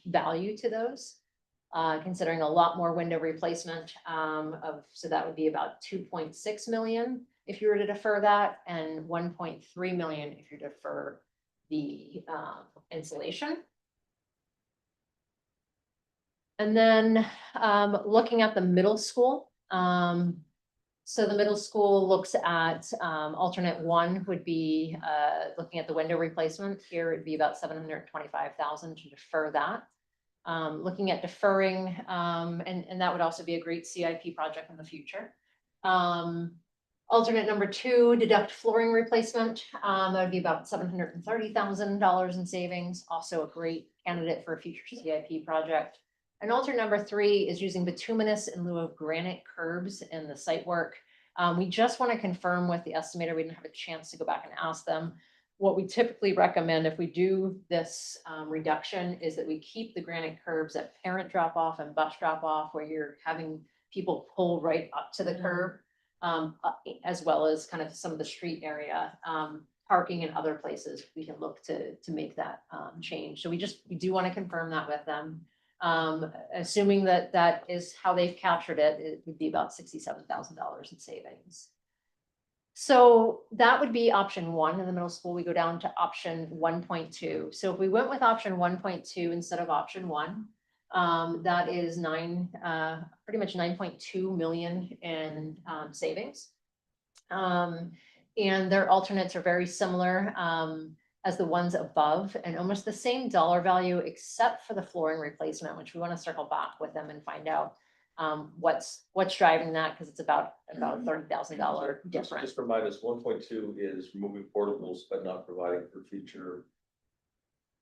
value to those. Considering a lot more window replacement so that would be about 2.6 million if you were to defer that, and 1.3 million if you defer the insulation. And then looking at the middle school, so the middle school looks at alternate one would be looking at the window replacement. Here it'd be about 725,000 to defer that. Looking at deferring, and that would also be a great CIP project in the future. Alternate number two, deduct flooring replacement. That would be about $730,000 in savings. Also a great candidate for a future CIP project. And alternate number three is using bituminous in lieu of granite curbs in the site work. We just want to confirm with the estimator. We didn't have a chance to go back and ask them. What we typically recommend if we do this reduction is that we keep the granite curbs at parent drop off and bus drop off, where you're having people pull right up to the curb, as well as kind of some of the street area, parking and other places. We can look to make that change. So we do want to confirm that with them. Assuming that that is how they've captured it, it would be about $67,000 in savings. So that would be option one in the middle school. We go down to option 1.2. So if we went with option 1.2 instead of option one, that is pretty much 9.2 million in savings. And their alternates are very similar as the ones above, and almost the same dollar value, except for the flooring replacement, which we want to circle back with them and find out what's driving that, because it's about $30,000 difference. Just remind us, 1.2 is removing portables, but not providing for future.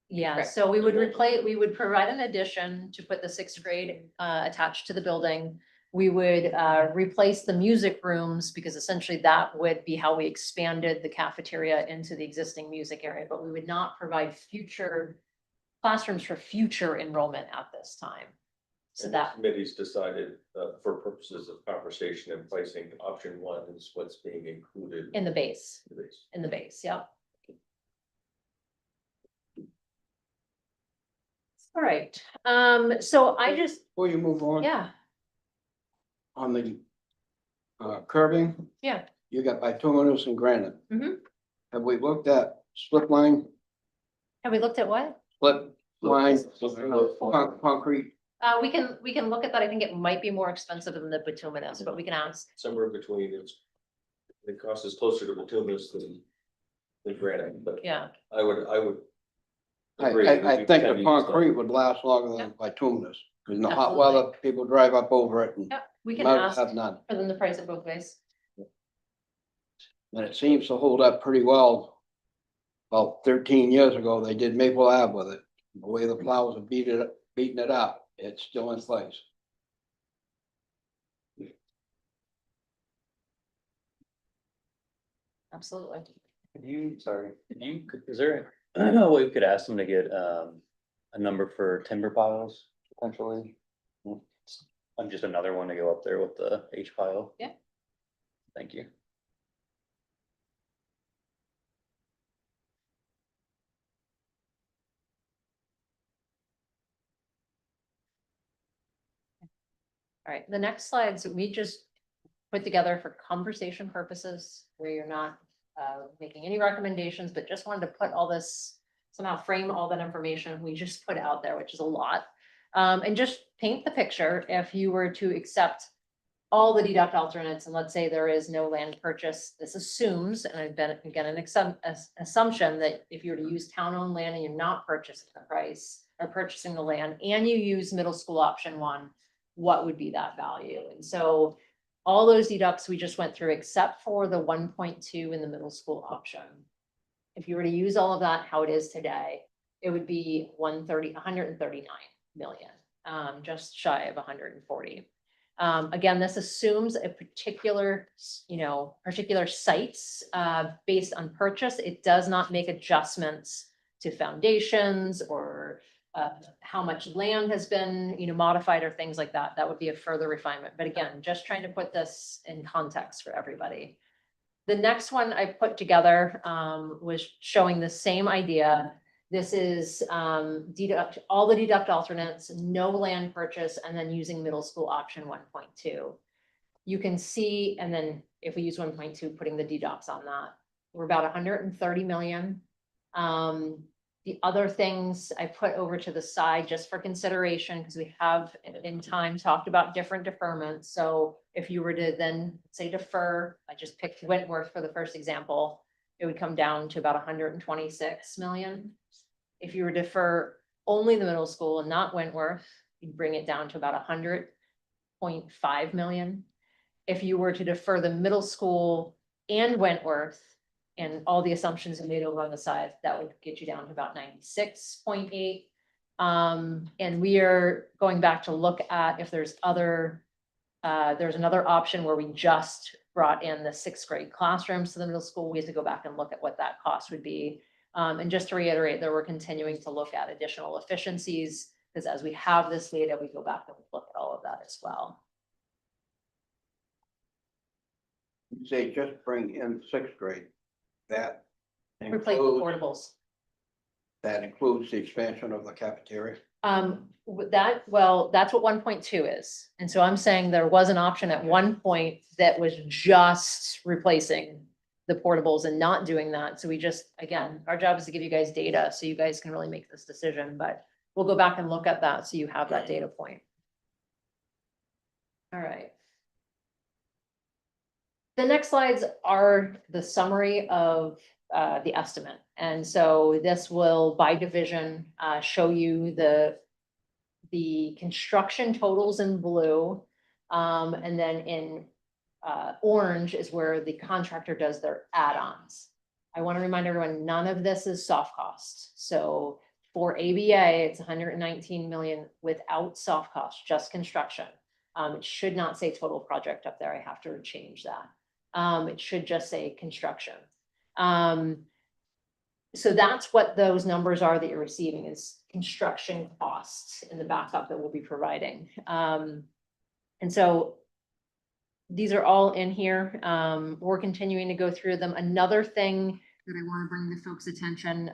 Yeah, Correct. so we would provide an addition to put the sixth grade attached to the building. We would replace the music rooms, because essentially that would be how we expanded the cafeteria into the existing music area, but we would not provide future classrooms for future enrollment at this time. So And the that, committee's decided, for purposes of conversation and pricing, option one is what's being included. in the base, in this. in the base, yeah. All right, so I just, Before you move on. yeah, On the curbing, yeah. you got bituminous and granite. Mhm. Have we looked at slip line, Have we looked at what? slip line, concrete? We can look at that. I think it might be more expensive than the bituminous, but we can ask. Somewhere between, the cost is closer to bituminous than granite, but Yeah, I would. I agree that I we think can the use concrete would last longer than bituminous, because in the hot Absolutely. weather, people drive up over it and yeah, we can might ask have none. for them to price it both ways. And it seems to hold up pretty well. About 13 years ago, they did Maple Ave with it. The way the plows have beaten it up, it's still in place. Absolutely. Is there a way we could ask them to get a number for timber piles potentially? I'm just another one to go up there with the H pile. Yeah. Thank you. All right, the next slides, we just put together for conversation purposes, where you're not making any recommendations, but just wanted to put all this, somehow frame all that information we just put out there, which is a lot. And just paint the picture, if you were to accept all the deduct alternates, and let's say there is no land purchase, this assumes, and I've been, again, an assumption that if you were to use town-owned land and you're not purchasing the price, or purchasing the land, and you use middle school option one, what would be that value? And so all those deducts we just went through, except for the 1.2 in the middle school option. If you were to use all of that, how it is today, it would be 139 million, just shy of 140. Again, this assumes a particular, particular sites, based on purchase. It does not make adjustments to foundations or how much land has been, modified or things like that. That would be a further refinement. But again, just trying to put this in context for everybody. The next one I put together was showing the same idea. This is deduct all the deduct alternates, no land purchase, and then using middle school option 1.2. You can see, and then if we use 1.2, putting the deducts on that, we're about 130 million. The other things I put over to the side just for consideration, because we have in time talked about different deferments. So if you were to then say defer, I just picked Wentworth for the first example, it would come down to about 126 million. If you were to defer only the middle school and not Wentworth, you'd bring it down to about 100.5 million. If you were to defer the middle school and Wentworth, and all the assumptions are made over on the side, that would get you down to about 96.8. And we are going back to look at if there's other, there's another option where we just brought in the 6th grade classrooms to the middle school. We have to go back and look at what that cost would be. And just to reiterate that we're continuing to look at additional efficiencies, because as we have this data, we go back and look at all of that as well. You say just bring in 6th grade. That Replace the includes, portables. that includes the expansion of the cafeteria. With that, well, that's what 1.2 is. And so I'm saying there was an option at one point that was just replacing the portables and not doing that. So we just, again, our job is to give you guys data so you guys can really make this decision, but we'll go back and look at that so you have that data point. All right. The next slides are the summary of the estimate. And so this will, by division, show you the construction totals in blue. And then in orange is where the contractor does their add-ons. I want to remind everyone, none of this is soft cost. So for ABA, it's 119 million without soft cost, just construction. It should not say total project up there. I have to change that. It should just say construction. So that's what those numbers are that you're receiving is construction costs in the backup that we'll be providing. And so these are all in here. We're continuing to go through them. Another thing that I want to bring to folks' attention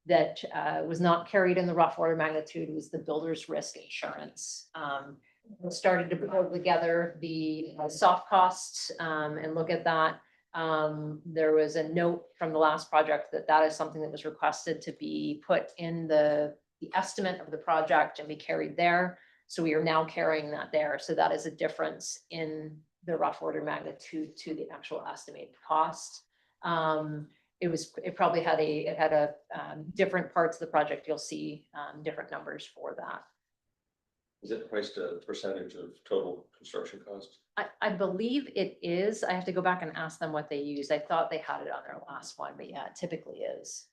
that was not carried in the rough order magnitude was the builder's risk insurance. We started to put together the soft costs and look at that. There was a note from the last project that is something that was requested to be put in the estimate of the project and be carried there. So we are now carrying that there. So that is a difference in the rough order magnitude to the actual estimated cost. It probably had a different parts of the project. You'll see different numbers for that. Is it priced a percentage of total construction cost? I believe it is. I have to go back and ask them what they use. I thought they had it on their last one, but yeah, it typically is.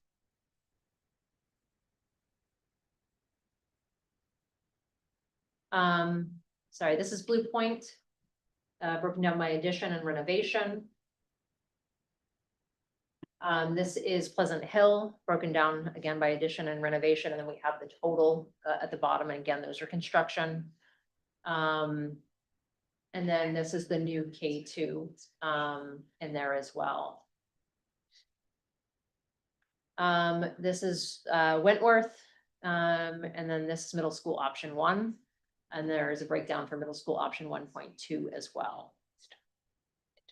Sorry, this is Blue Point, broken down by addition and renovation. This is Pleasant Hill, broken down again by addition and renovation, and then we have the total at the bottom, and again, those are construction. And then this is the new K2 in there as well. This is Wentworth, and then this is middle school option 1. And there is a breakdown for middle school option 1.2 as well.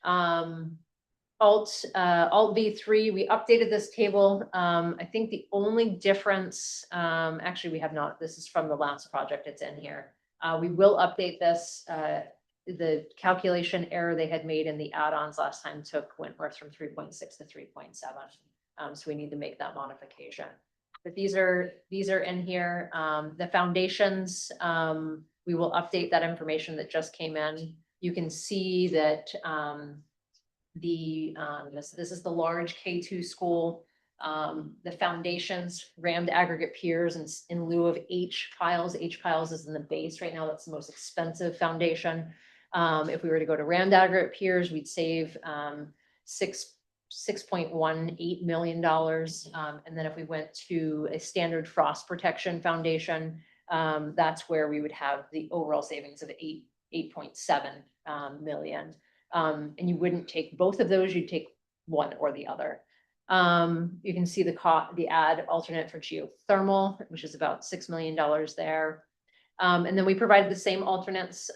Alt V3, we updated this table. I think the only difference, actually we have not, this is from the last project, it's in here. We will update this. The calculation error they had made in the add-ons last time took Wentworth from 3.6 to 3.7. So we need to make that modification. But these are in here. The foundations, we will update that information that just came in. You can see that this is the large K2 school. The foundations, rammed aggregate piers in lieu of H piles. H piles is in the base right now. That's the most expensive foundation. If we were to go to rammed aggregate piers, we'd save $6.18 million. And then if we went to a standard frost protection foundation, that's where we would have the overall savings of 8.7 million. And you wouldn't take both of those, you'd take one or the other. You can see the add alternate for geothermal, which is about $6 million there. And then we provided the same alternates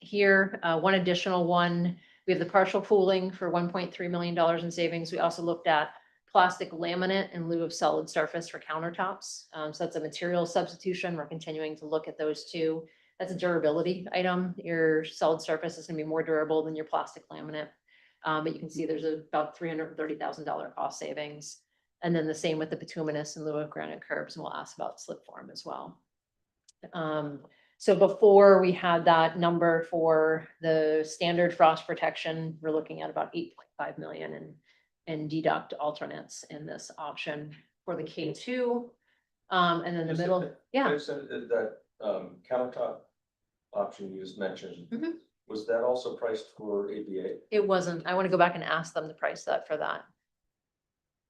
here, one additional one. We have the partial pooling for $1.3 million in savings. We also looked at plastic laminate in lieu of solid surface for countertops. So that's a material substitution. We're continuing to look at those two. That's a durability item. Your solid surface is gonna be more durable than your plastic laminate. But you can see there's about $330,000 cost savings. And then the same with the bituminous in lieu of granite curbs, and we'll ask about slip form as well. So before we had that number for the standard frost protection, we're looking at about 8.5 million in deduct alternates in this option for the K2. And then the middle, yeah. That countertop option you just mentioned, Mhm. was that also priced for ADA? It wasn't. I want to go back and ask them to price that for that.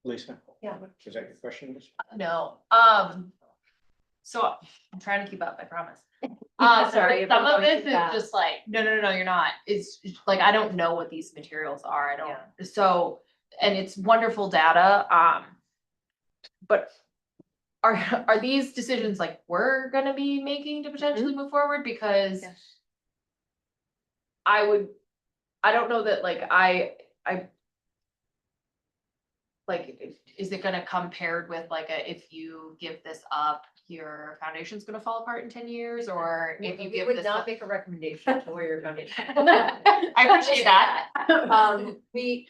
Lisa? Yeah. Is that your question? No, so I'm trying to keep up, I promise. Sorry, Some of going this too is fast. just like, no, you're not. It's like, I don't know what these materials are. I don't, so, and it's wonderful data. But are these decisions like we're gonna be making to potentially move forward? Because I don't know that like like, is it gonna come paired with like if you give this up, your foundation's gonna fall apart in 10 years, or if you We give would this not up? make a recommendation to where your foundation. I appreciate that. We,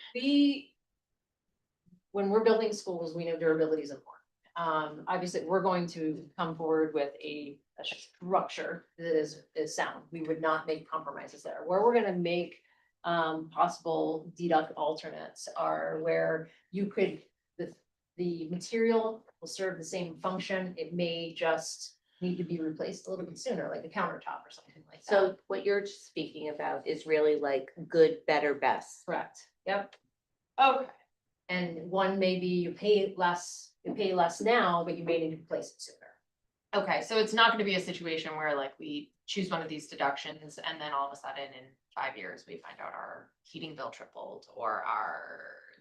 when we're building schools, we know durability is important. Obviously, we're going to come forward with a structure that is sound. We would not make compromises there. Where we're gonna make possible deduct alternates are where you could, the material will serve the same function. It may just need to be replaced a little bit sooner, like a countertop or something like that. So what you're speaking about is really like good, better, best. Correct. Yep. Okay. And one maybe you pay less now, but you may need to replace it sooner. Okay, so it's not gonna be a situation where like we choose one of these deductions and then all of a sudden in 5 years, we find out our heating bill tripled, or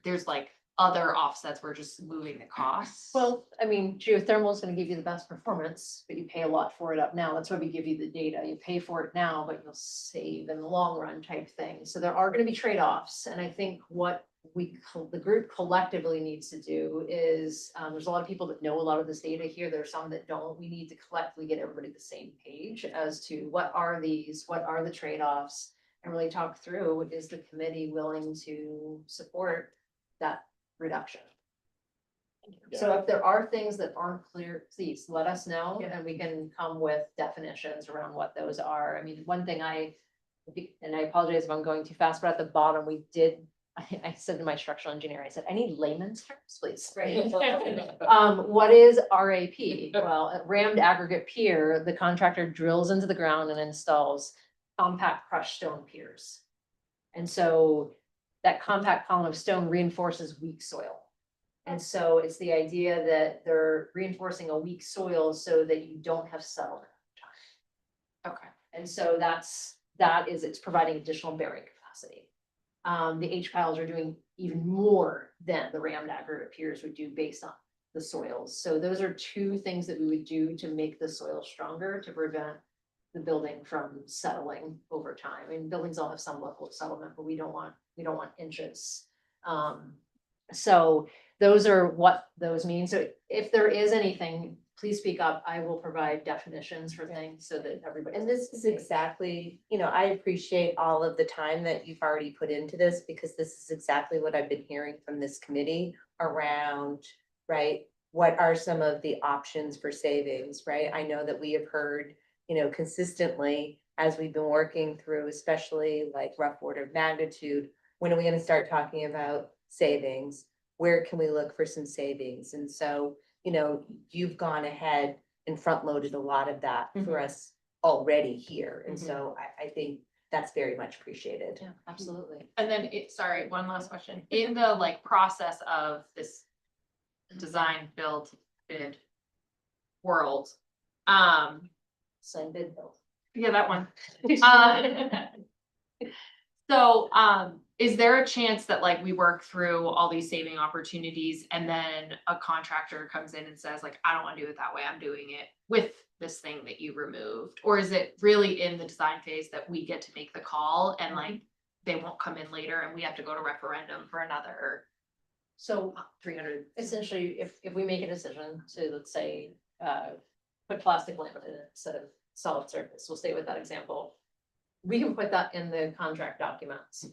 there's like other offsets, we're just moving the costs. Well, I mean, geothermal is gonna give you the best performance, but you pay a lot for it up now. That's why we give you the data. You pay for it now, but you'll save in the long run type thing. So there are gonna be trade-offs. And I think what the group collectively needs to do is, there's a lot of people that know a lot of this data here. There are some that don't. We need to collectively get everybody the same page as to what are these, what are the trade-offs, and really talk through, is the committee willing to support that reduction? So if there are things that aren't clear, please let us know, and we can come with definitions around what those are. I mean, one thing and I apologize if I'm going too fast, but at the bottom, I said to my structural engineer, I said, I need layman's terms, please. What is RAP? Well, at rammed aggregate pier, the contractor drills into the ground and installs compact crushed stone piers. And so that compact column of stone reinforces weak soil. And so it's the idea that they're reinforcing a weak soil so that you don't have settlement. Okay. And so it's providing additional bearing capacity. The H piles are doing even more than the rammed aggregate piers would do based on the soils. So those are two things that we would do to make the soil stronger, to prevent the building from settling over time. I mean, buildings all have some level of settlement, but we don't want inches. So those are what those mean. So if there is anything, please speak up. I will provide definitions for things so that everybody. And this is exactly, I appreciate all of the time that you've already put into this, because this is exactly what I've been hearing from this committee around, right? What are some of the options for savings, right? I know that we have heard, consistently as we've been working through, especially like rough order of magnitude, when are we gonna start talking about savings? Where can we look for some savings? And so, you've gone ahead and front loaded a lot of that for us already here. And so I think that's very much appreciated. Yeah, absolutely. And then sorry, one last question. In the like process of this design, build, bid world, Sign bid bill. yeah, that one. So, is there a chance that like we work through all these saving opportunities and then a contractor comes in and says like, I don't want to do it that way, I'm doing it with this thing that you removed? Or is it really in the design phase that we get to make the call and like, they won't come in later and we have to go to referendum for another So 300? essentially, if we make a decision to, let's say, put plastic laminate instead of solid surface, we'll stay with that example. We can put that in the contract documents.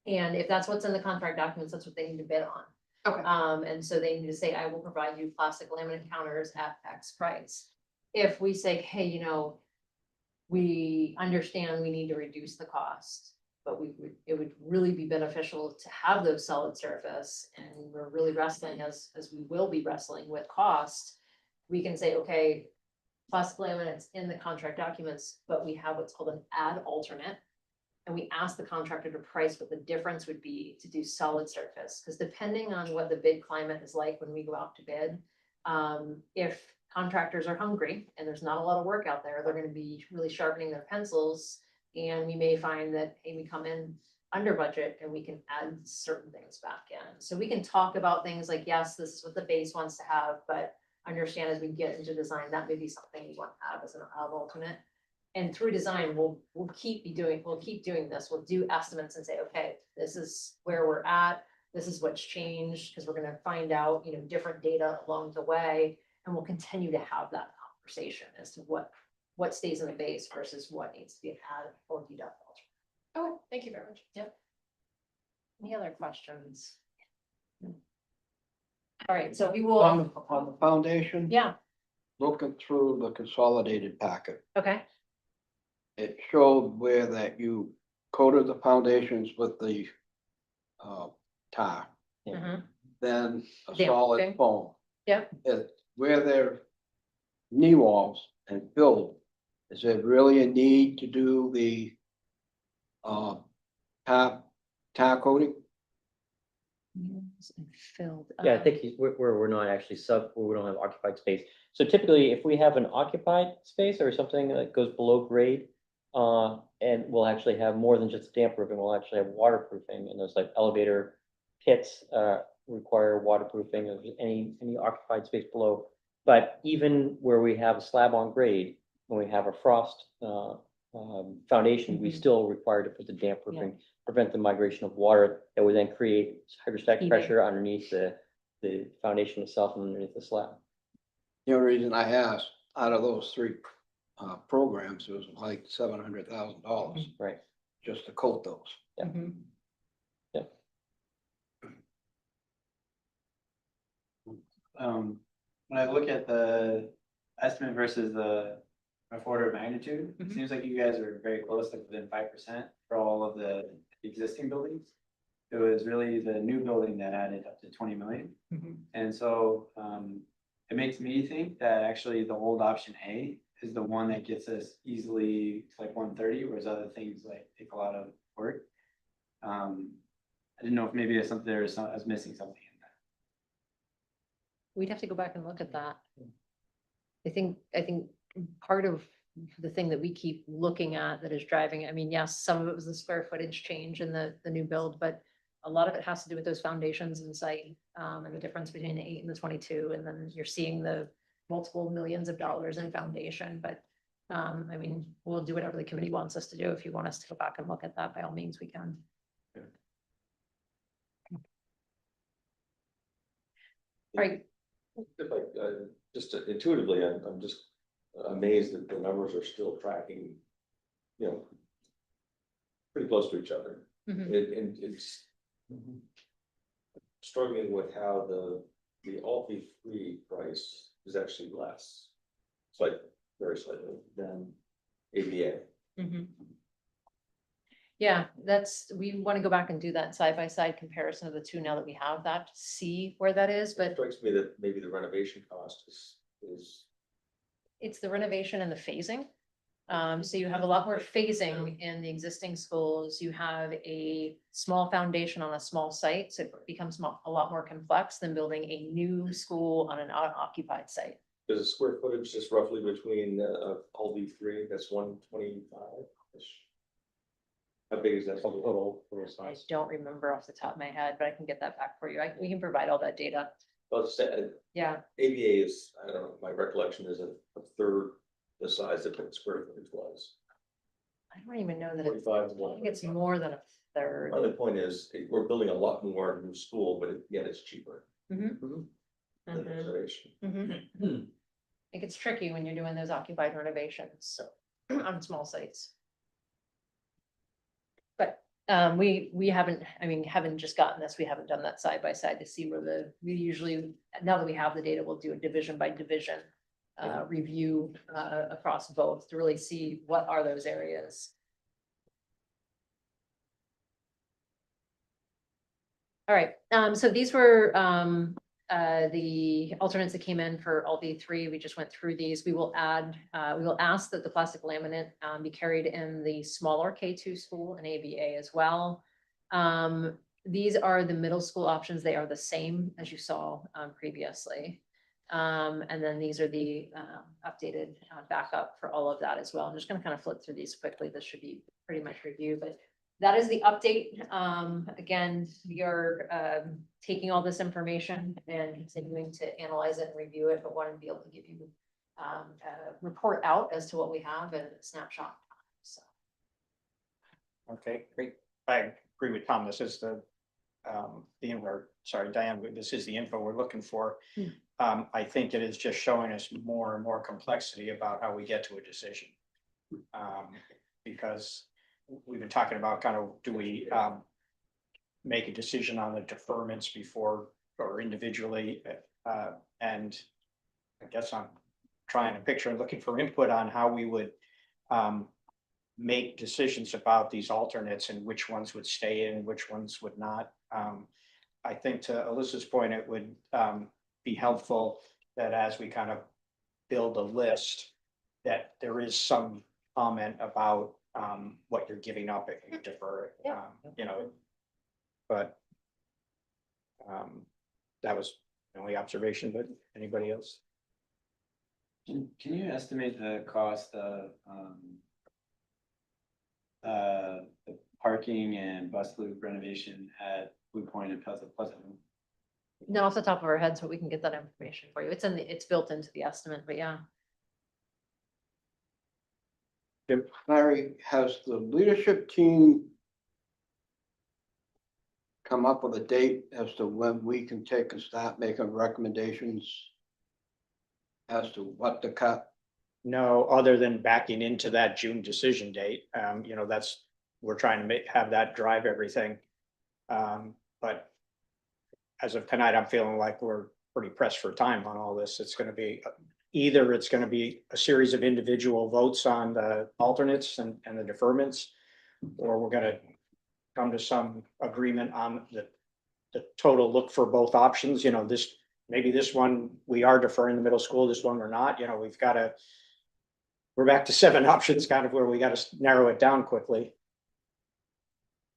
And if that's what's in the contract documents, that's what they need to bid on. Okay. And so they need to say, I will provide you plastic laminate counters at X price. If we say, hey, we understand we need to reduce the cost, but it would really be beneficial to have those solid surface, and we're really wrestling as we will be wrestling with cost. We can say, okay, plastic laminates in the contract documents, but we have what's called an ad alternate. And we ask the contractor to price what the difference would be to do solid surface, because depending on what the bid climate is like when we go out to bid, if contractors are hungry and there's not a lot of work out there, they're gonna be really sharpening their pencils. And we may find that, hey, we come in under budget and we can add certain things back in. So we can talk about things like, yes, this is what the base wants to have, but understand as we get into design, that may be something we want to have as an alternate. And through design, we'll keep doing this. We'll do estimates and say, okay, this is where we're at. This is what's changed, because we're gonna find out, different data along the way. And we'll continue to have that conversation as to what stays in the base versus what needs to be added or deducted. Oh, thank you very much. Yep. Any other questions? All right, so we will, On the foundation, yeah, looking through the consolidated packet, okay, it showed where that you coated the foundations with the tar, mhm, then a Damp solid thing. foam. Yep. Where they're knee walls and filled, is there really a need to do the tar coating? filled. Yeah, I think where we're not actually where we don't have occupied space. So typically, if we have an occupied space or something that goes below grade, and we'll actually have more than just damp proofing, we'll actually have waterproofing, and those like elevator pits, require waterproofing of any occupied space below. But even where we have a slab on grade, when we have a frost, foundation, we still require to put the damp proofing, prevent the migration of water that would then create hydrostatic Heaving. pressure underneath the foundation itself and underneath the slab. The only reason I asked, out of those three programs, it was like $700,000 Right. just to coat those. Yeah. Yeah. When I look at the estimate versus the rough order of magnitude, it seems like you guys are very close, like within 5% for all of the existing buildings. It was really the new building that added up to 20 million. And so, it makes me think that actually the old option A is the one that gets us easily to like 130, whereas other things like take a lot of work. I didn't know if maybe there's something, I was missing something in that. We'd have to go back and look at that. I think part of the thing that we keep looking at that is driving it. I mean, yes, some of it was the square footage change in the new build, but a lot of it has to do with those foundations and site, and the difference between the 8 and the 22, and then you're seeing the multiple millions of dollars in foundation, but I mean, we'll do whatever the committee wants us to do. If you want us to go back and look at that, by all means, we can. All right, If I, just intuitively, I'm just amazed that the numbers are still tracking, you know, pretty close to each other. Mhm. And it's struggling with how the Alfie free price is actually less. It's like very slightly than ABA. mhm. Yeah, we want to go back and do that side by side comparison of the two now that we have that, to see where that is, It but strikes me that maybe the renovation cost is. it's the renovation and the phasing. So you have a lot more phasing in the existing schools. You have a small foundation on a small site, so it becomes a lot more complex than building a new school on an unoccupied site. There's a square footage just roughly between Aldi 3, that's 125-ish. How big is that total I size? don't remember off the top of my head, but I can get that back for you. We can provide all that data. Well, it's, Yeah, ABA is, I don't know, my recollection is a third the size of the square footage was. I don't even know that it's, 45 I think it's more than a third. The point is, we're building a lot more new school, but yet it's cheaper Mhm. than Mhm. renovation. Mhm. It gets tricky when you're doing those occupied renovations on small sites. But we haven't, I mean, haven't just gotten this, we haven't done that side by side to see where we usually, now that we have the data, we'll do a division by division review across both to really see what are those areas. All right, so these were the alternates that came in for LD 3. We just went through these. We will ask that the plastic laminate be carried in the smaller K2 school and ABA as well. These are the middle school options. They are the same as you saw previously. And then these are the updated backup for all of that as well. I'm just going to kind of flip through these quickly. This should be pretty much review, but that is the update. Again, we are taking all this information and continuing to analyze it and review it, but wanted to be able to give you a report out as to what we have and a snapshot. So. Okay, great. I agree with Tom. This is sorry, Diane, this is the info we're looking for. I think it is just showing us more and more complexity about how we get to a decision. Because we've been talking about kind of, do we make a decision on the deferments before or individually? And I guess I'm trying to picture and looking for input on how we would make decisions about these alternates and which ones would stay in, which ones would not. I think to Alyssa's point, it would be helpful that as we kind of build a list, that there is some comment about what you're giving up if you defer it, you know. But that was the only observation, but anybody else? Can you estimate the cost of the parking and bus loop renovation at Blue Point and Pleasant? Not off the top of our heads, but we can get that information for you. It's built into the estimate, but yeah. Larry, has the leadership team come up with a date as to when we can take and start making recommendations as to what to cut? No, other than backing into that June decision date. You know, we're trying to have that drive everything. But as of tonight, I'm feeling like we're pretty pressed for time on all this. It's going to be either a series of individual votes on the alternates and the deferments, or we're going to come to some agreement on the total look for both options. You know, maybe this one we are deferring the middle school, this one we're not. You know, we're back to 7 options, kind of where we got to narrow it down quickly.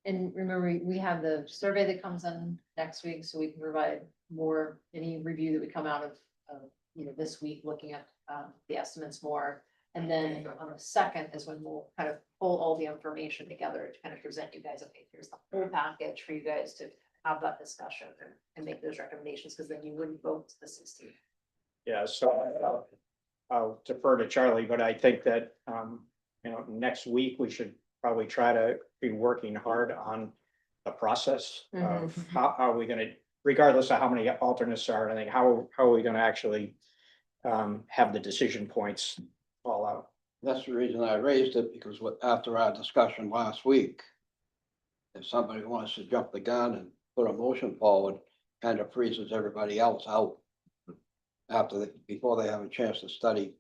And remember, we have the survey that comes in next week, so we can provide any review that would come out of this week, looking at the estimates more. And then on the second is when we'll kind of pull all the information together to kind of present you guys, okay, here's the whole package for you guys to have that discussion and make those recommendations, because then you wouldn't vote the 16th. Yeah, so I'll defer to Charlie, but I think that, next week we should probably try to be working hard on the process of how are we gonna, regardless of how many alternates there are, I think, how are we gonna actually have the decision points fall out? That's the reason I raised it, because after our discussion last week, if somebody wants to jump the gun and put a motion forward, kind of freezes everybody else out before they have a chance to study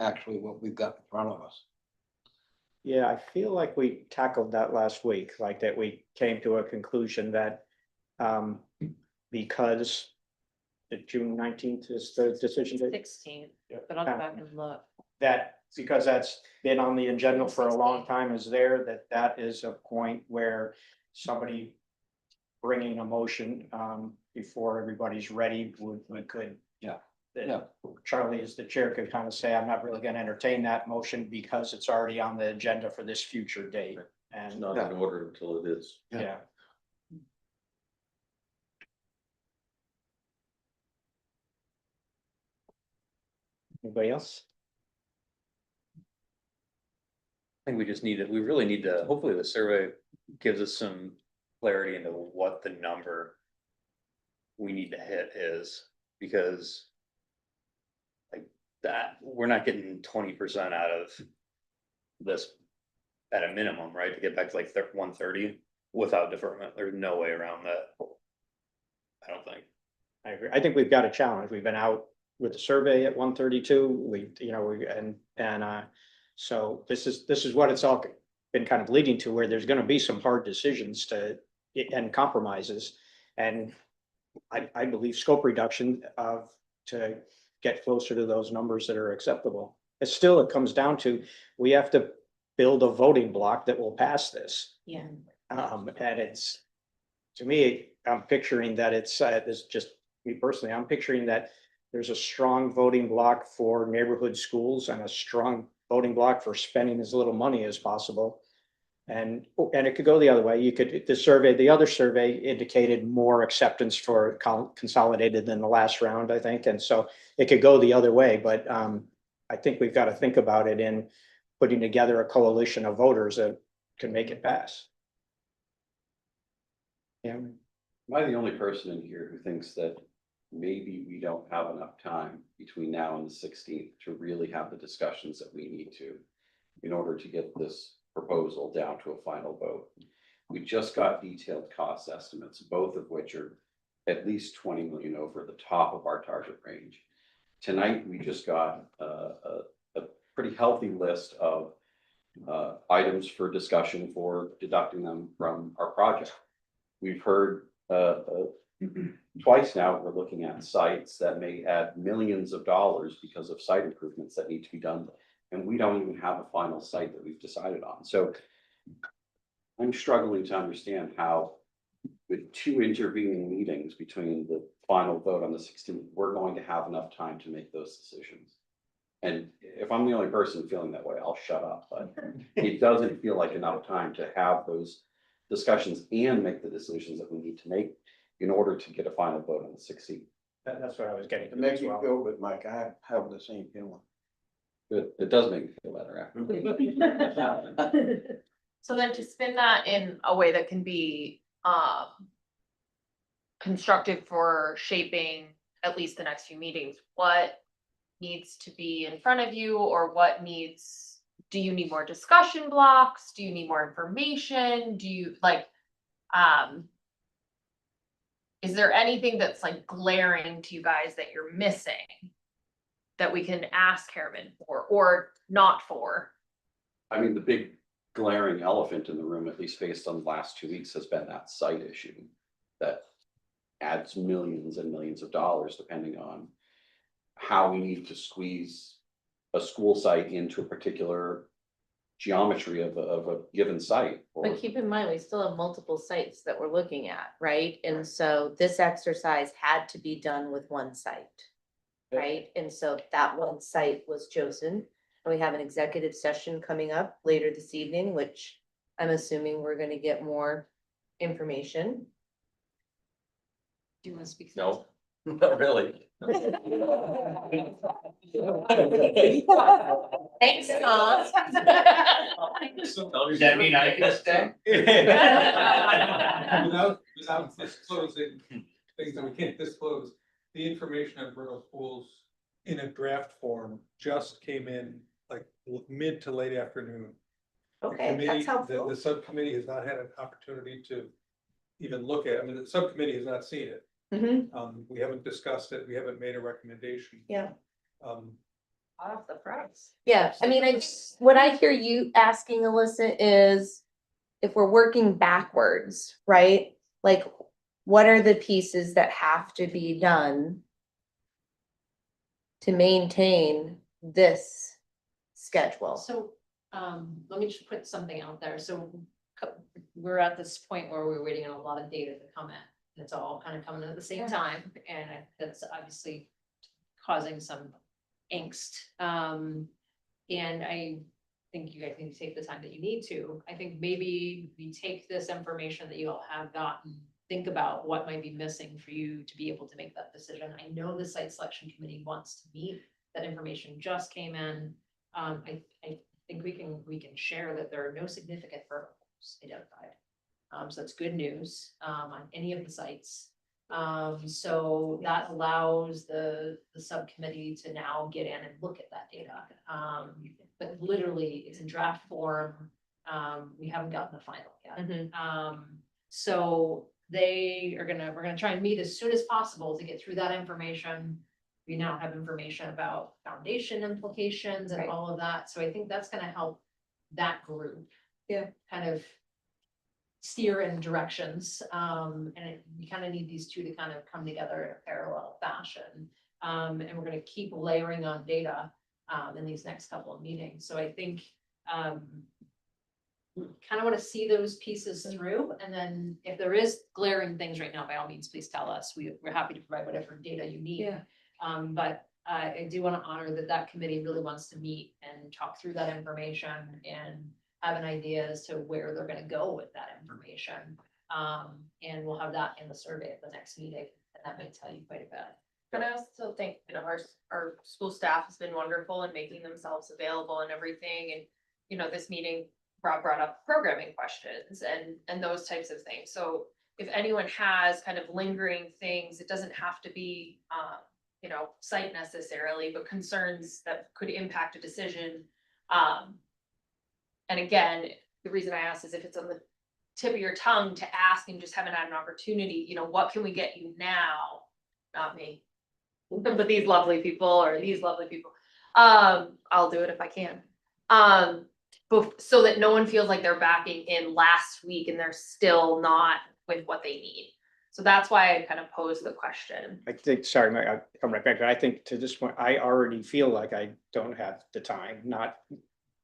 actually what we've got in front of us. Yeah, I feel like we tackled that last week, like that we came to a conclusion that because the June 19th is the decision date. 16th, Yeah. but I'll go back and look. That, because that's been on the agenda for a long time, is there, that is a point where somebody bringing a motion before everybody's ready, we could. Yeah. that Yeah. Charlie as the chair could kind of say, I'm not really gonna entertain that motion because it's already on the agenda for this future date. It's And, not in order until it is. yeah. Anybody else? I think we just need to, we really need to, hopefully the survey gives us some clarity into what the number we need to hit is, because like that, we're not getting 20% out of this at a minimum, right? To get back to like 130 without deferment. There's no way around that. I don't think. I agree. I think we've got a challenge. We've been out with the survey at 132. So this is what it's all been kind of leading to, where there's gonna be some hard decisions and compromises. And I believe scope reduction to get closer to those numbers that are acceptable. It comes down to, we have to build a voting block that will pass this. Yeah. And it's, to me, I'm picturing that it's just me personally, I'm picturing that there's a strong voting block for neighborhood schools and a strong voting block for spending as little money as possible. And it could go the other way. The other survey indicated more acceptance for consolidated than the last round, I think. And so it could go the other way, but I think we've got to think about it in putting together a coalition of voters that can make it pass. Yeah. Am I the only person in here who thinks that maybe we don't have enough time between now and the 16th to really have the discussions that we need to in order to get this proposal down to a final vote? We just got detailed cost estimates, both of which are at least 20 million over the top of our target range. Tonight, we just got a pretty healthy list of items for discussion for deducting them from our project. We've heard twice now, we're looking at sites that may add millions of dollars because of site improvements that need to be done. And we don't even have a final site that we've decided on. So I'm struggling to understand how, with 2 intervening meetings between the final vote on the 16th, we're going to have enough time to make those decisions. And if I'm the only person feeling that way, I'll shut up, but it doesn't feel like enough time to have those discussions and make the decisions that we need to make in order to get a final vote on the 16th. That's what I was getting It to makes as me well. feel good, Mike. I have the same feeling. Good, it does make me feel better after. So then to spin that in a way that can be constructive for shaping at least the next few meetings, what needs to be in front of you, or do you need more discussion blocks? Do you need more information? Do you is there anything that's like glaring to you guys that you're missing that we can ask Harriman for or not for? I mean, the big glaring elephant in the room, at least based on the last 2 weeks, has been that site issue that adds millions and millions of dollars depending on how we need to squeeze a school site into a particular geometry of a given site. But keep in mind, we still have multiple sites that we're looking at, right? And so this exercise had to be done with one site. Right? And so that one site was chosen. We have an executive session coming up later this evening, which I'm assuming we're gonna get more information. Do you want to speak? to No, not really. Thanks, Tom. Does that mean I can stay? Without disclosing things that we can't disclose, the information on Brittle Pools in a draft form just came in like mid to late afternoon. The Okay, committee- that's helpful. The subcommittee has not had an opportunity to even look at it. I mean, the subcommittee has not seen it. Mhm. We haven't discussed it. We haven't made a recommendation. Yeah. Off the press. Yeah, I mean, what I hear you asking, Alyssa, is if we're working backwards, right? Like, what are the pieces that have to be done to maintain this schedule? So, let me just put something out there. So we're at this point where we're waiting on a lot of data to come in. It's all kind of coming in at the same time, and that's obviously causing some angst. And I think you guys need to take the time that you need to. I think maybe we take this information that you all have gotten, think about what might be missing for you to be able to make that decision. I know the site selection committee wants to meet. That information just came in. I think we can share that there are no significant verticals identified. So that's good news, on any of the sites. So that allows the subcommittee to now get in and look at that data. But literally, it's in draft form. We haven't gotten the final yet. Mhm. So we're gonna try and meet as soon as possible to get through that information. We now have information about foundation implications and Right. all of that, so I think that's gonna help that group. Yeah. Kind of steer in directions, we kind of need these two to kind of come together in a parallel fashion. And we're gonna keep layering on data, in these next couple of meetings, so I think, kind of want to see those pieces through, and then if there is glaring things right now, by all means, please tell us. We're happy to provide whatever data you need. Yeah. But I do want to honor that committee really wants to meet and talk through that information and have an idea as to where they're gonna go with that information. And we'll have that in the survey at the next meeting, and that might tell you quite a bit. But I also think, you know, our school staff has been wonderful in making themselves available and everything, and, you know, this meeting brought up programming questions and those types of things. So if anyone has kind of lingering things, it doesn't have to be, you know, site necessarily, but concerns that could impact a decision. And again, the reason I asked is if it's on the tip of your tongue to ask and just haven't had an opportunity, you know, what can we get you now? Not me, but these lovely people or these lovely people. I'll do it if I can. So that no one feels like they're backing in last week and they're still not with what they need. So that's why I kind of posed the question. I think, sorry, Mike, I'll come right back, but I think to this point, I already feel like I don't have the time, not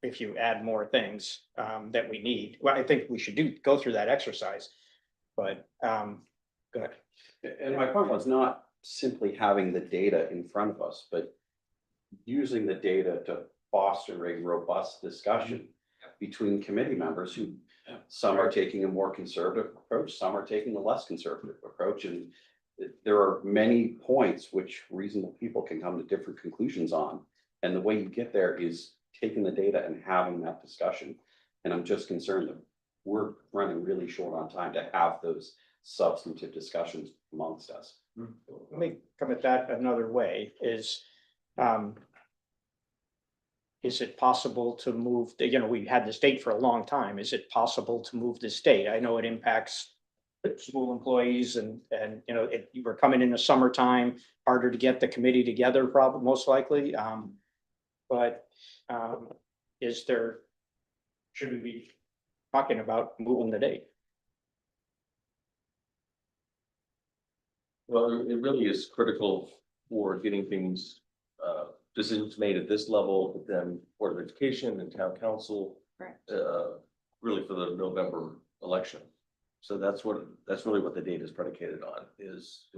if you add more things that we need. Well, I think we should go through that exercise, but go ahead. And my point was not simply having the data in front of us, but using the data to foster a robust discussion between committee members who, some are taking a more conservative approach, some are taking a less conservative approach, and there are many points which reasonable people can come to different conclusions on. And the way you get there is taking the data and having that discussion. And I'm just concerned that we're running really short on time to have those substantive discussions amongst us. Let me come at that another way, is it possible to move, we had this date for a long time. Is it possible to move this date? I know it impacts school employees and, you were coming in the summertime, harder to get the committee together, probably most likely. But should we be talking about moving the date? Well, it really is critical for getting things, decisions made at this level, but then Board of Education and Town Council. Correct. Really for the November election. So that's really what the data is predicated on, is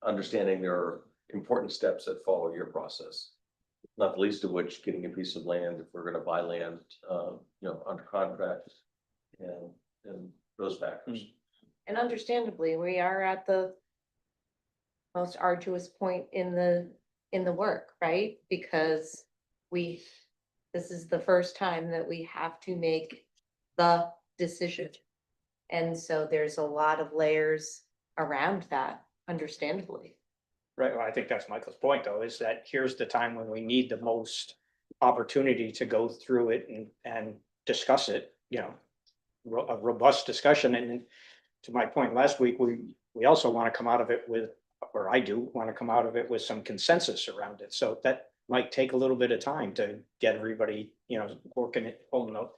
understanding there are important steps that follow your process. Not the least of which, getting a piece of land, if we're gonna buy land, under contract and those factors. And understandably, we are at the most arduous point in the work, right? Because this is the first time that we have to make the decision. And so there's a lot of layers around that, understandably. Right, well, I think that's Michael's point, though, is that here's the time when we need the most opportunity to go through it and discuss it, a robust discussion, and to my point last week, we also want to come out of it with, or I do want to come out of it with some consensus around it, so that might take a little bit of time to get everybody, working it, pulling the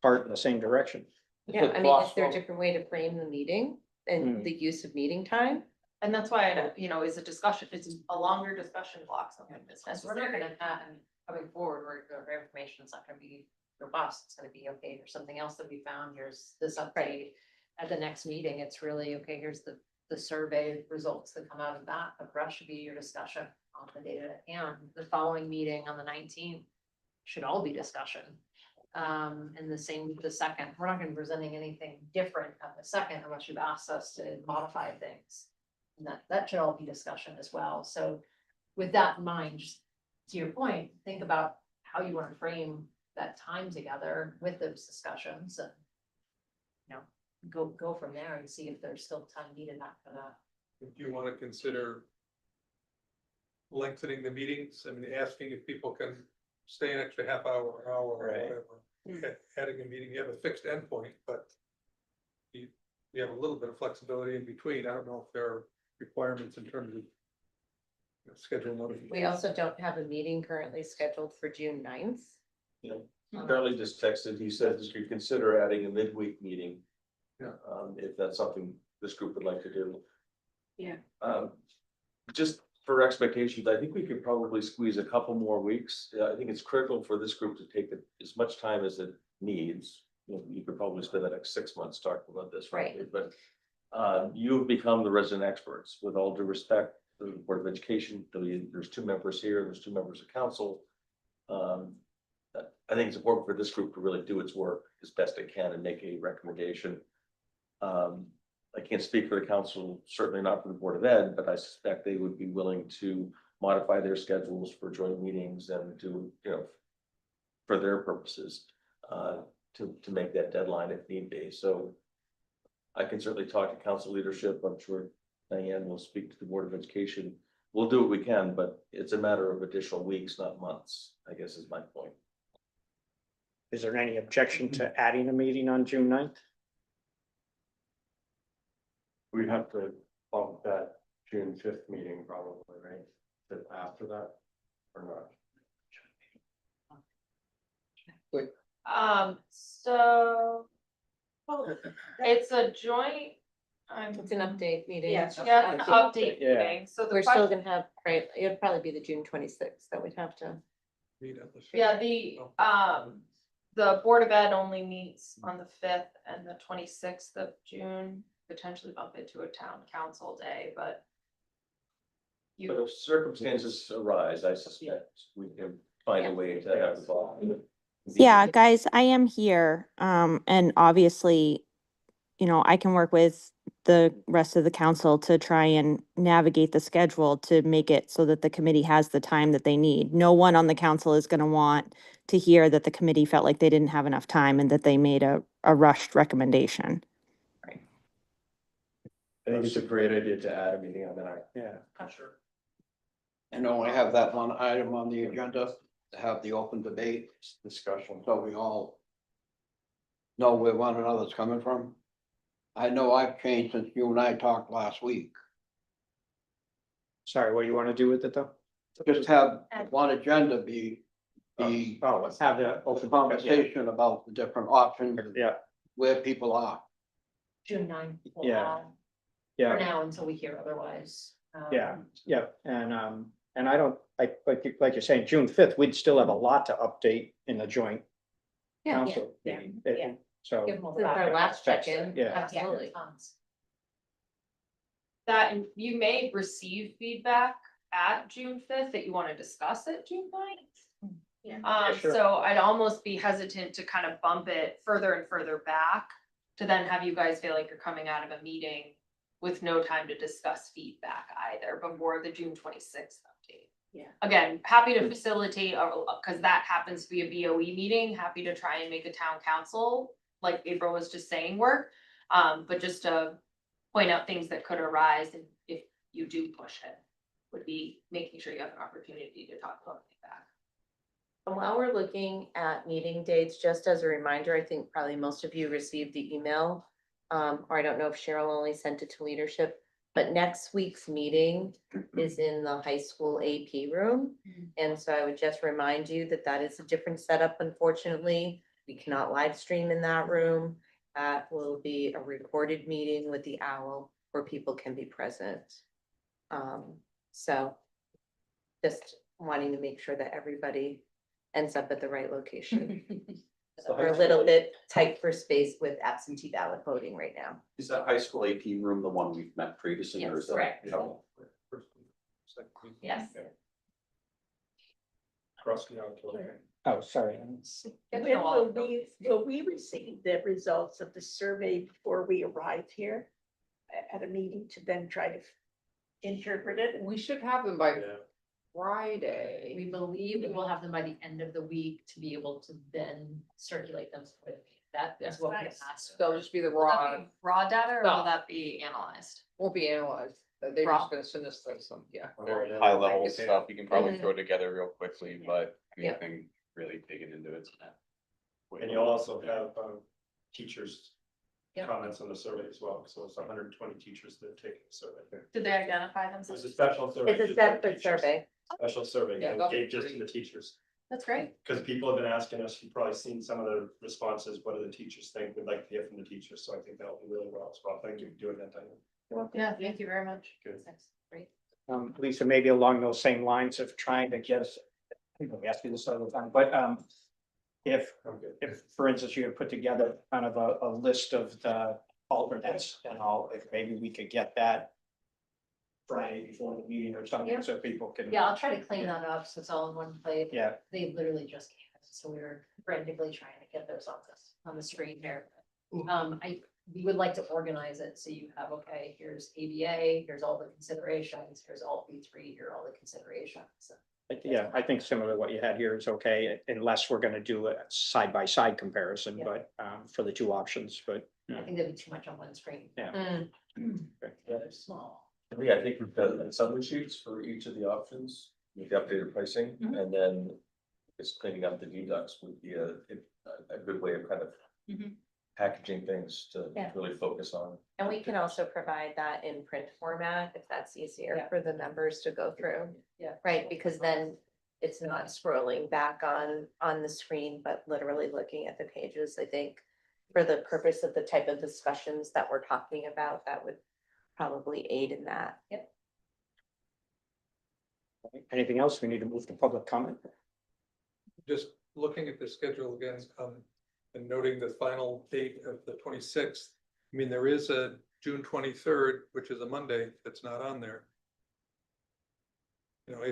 cart in the same direction. Yeah, I mean, is there a different way to frame the meeting and the use of meeting time? And that's why, is a discussion, it's a longer discussion block, something that's necessary. We're not gonna have, coming forward, where our information is not gonna be robust, it's gonna be, okay, there's something else that we found, here's this update. At the next meeting, it's really, okay, here's the survey results that come out of that, the rest should be your discussion on the data at hand. The following meeting on the 19th should all be discussion. And the same with the second, we're not gonna be presenting anything different at the second unless you've asked us to modify things. And that should all be discussion as well. So with that in mind, just to your point, think about how you want to frame that time together with those discussions and, go from there and see if there's still time needed after that. If you want to consider lengthening the meetings, I mean, asking if people can stay an extra half hour, or hour, or Right. whatever. Adding a meeting, you have a fixed endpoint, but you have a little bit of flexibility in between. I don't know if there are requirements in terms of schedule notification. We also don't have a meeting currently scheduled for June 9th. Apparently just texted, he said you could consider adding a midweek meeting. Yeah. If that's something this group would like to do. Yeah. Just for expectations, I think we could probably squeeze a couple more weeks. I think it's critical for this group to take as much time as it needs. You could probably spend the next 6 months talking about this, frankly, but you've become the resident experts. With all due respect, the Board of Education, there's 2 members here, there's 2 members of council. I think it's important for this group to really do its work as best it can and make a recommendation. I can't speak for the council, certainly not for the Board of Ed, but I suspect they would be willing to modify their schedules for joint meetings and to, for their purposes, to make that deadline if need be. So I can certainly talk to council leadership. I'm sure Diane will speak to the Board of Education. We'll do what we can, but it's a matter of additional weeks, not months, I guess is my point. Is there any objection to adding a meeting on June 9th? We have to bump that June 5th meeting probably, right? But after that or not? So it's a joint. It's an update meeting. Yeah, an update Yeah. meeting, so the We're still question, gonna have, right, it'd probably be the June 26th that we'd have to. Meet at the fifth. yeah, the Board of Ed only meets on the 5th and the 26th of June, potentially bump it to a town council day, but. But if circumstances arise, I suspect we can find a way to have the ball. Yeah, guys, I am here. And obviously, I can work with the rest of the council to try and navigate the schedule to make it so that the committee has the time that they need. No one on the council is going to want to hear that the committee felt like they didn't have enough time and that they made a rushed recommendation. I think it's a great idea to add a meeting on that. Yeah. Sure. And only have that one item on the agenda to have the open debate Discussion. so we all know where one another's coming from. I know I've changed since you and I talked last week. Sorry, what do you want to do with it though? Just have one agenda be Oh, let's have the open conversation about the different options, and Yeah, where people are. June 9th. we'll Yeah. add For yeah, now, until we hear otherwise. yeah, yeah, and I don't, like you're saying, June 5th, we'd still have a lot to update in the joint Yeah, council yeah, meeting. yeah. So, Give them all This is our back. last check-in. Yeah. Absolutely. That, and you may receive feedback at June fifth that you want to discuss at June 9th. Yeah. Sure. So I'd almost be hesitant to kind of bump it further and further back to then have you guys feel like you're coming out of a meeting with no time to discuss feedback either before the June 26th update. Yeah. Again, happy to facilitate, because that happens to be a BOE meeting, happy to try and make a town council, like April was just saying, work. But just to point out things that could arise and if you do push it, would be making sure you have an opportunity to talk about feedback. And while we're looking at meeting dates, just as a reminder, I think probably most of you received the email. Or I don't know if Cheryl only sent it to leadership, but next week's meeting is in the high school AP room. And so I would just remind you that that is a different setup, unfortunately. We cannot live stream in that room. That will be a recorded meeting with the OWL where people can be present. So just wanting to make sure that everybody ends up at the right location. We're a little bit tight for space with absentee ballot voting right now. Is that high school AP room the one we've met previously, or is that? Correct. Yes. Across the auditorium. Oh, sorry. Will we receive the results of the survey before we arrive here at a meeting to then try to interpret it? We should have them by Friday. We believe we will have them by the end of the week to be able to then circulate them for the meeting. That is what we Nice. asked. They'll just be the Will that raw, be raw data or will Stuff. that be analyzed? won't be analyzed. They're Raw. just gonna send us some, yeah. Very high level Like, stuff, you can probably Mhm. throw together real quickly, but Yeah. anything really digging into it. And you'll also have, teachers' Yep. comments on the survey as well, so it's 120 teachers that have taken the survey. Did they identify It themselves? was a special survey. It's a just for separate teachers. survey. Special survey, Yeah, and that's gave just to pretty- the teachers, That's great. because people have been asking us, you've probably seen some of the responses, what do the teachers think, we'd like to hear from the teachers, so I think that'll be really well as well, thank you for doing that, Diane. Yeah, thank you very much. Good. That's great. Lisa, maybe along those same lines of trying to get us, I think we ask you this all the time, but if, I'm good. for instance, you had put together kind of a list of the alternates and all, if maybe we could get that Friday before the meeting or something, Yeah. so people can. Yeah, I'll try to clean that up so it's all in one place. Yeah. They literally just came, so we were frantically trying to get those on the screen here. We would like to organize it so you have, okay, here's ABA, here's all the considerations, here's all B3, here are all the considerations. So Yeah, I think similar to what you had here is okay, unless we're gonna do a side-by-side comparison, Yeah. but for the two options, but. I think that'd be too much on one screen. Yeah. They're small. Yeah, I think we've done summary sheets for each of the options, with the updated pricing, and then just cleaning up the deducts would be a good way of kind of Mhm. packaging things to Yeah. really focus on. And we can also provide that in print format if that's easier Yeah. for the members to go through. Yeah. Right, because then it's not scrolling back on the screen, but literally looking at the pages. I think for the purpose of the type of discussions that we're talking about, that would probably aid in that. Yep. Anything else? We need to move to public comment. Just looking at the schedule again, and noting the final date of the 26th. I mean, there is a June 23rd, which is a Monday, that's not on there. You know,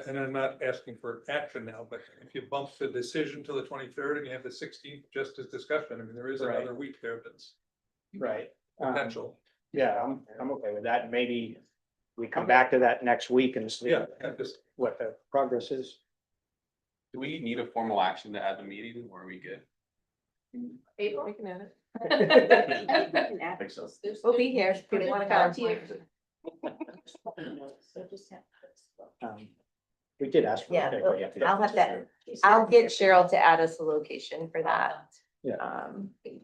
and I'm not asking for action now, but if you bump the decision to the 23rd and you have the 16th just as discussion, I mean, there is Right. another week there that's Right. potential. Yeah, I'm okay with that. Maybe we come back to that next week and see Yeah, I just, what the progress is. Do we need a formal action to add the meeting, or are we good? April, we can add I think so. it. We'll be here. if you wanna come. We did ask. for Yeah, it, but yeah. I'll have that. I'll get Cheryl to add us a location for that. Yeah.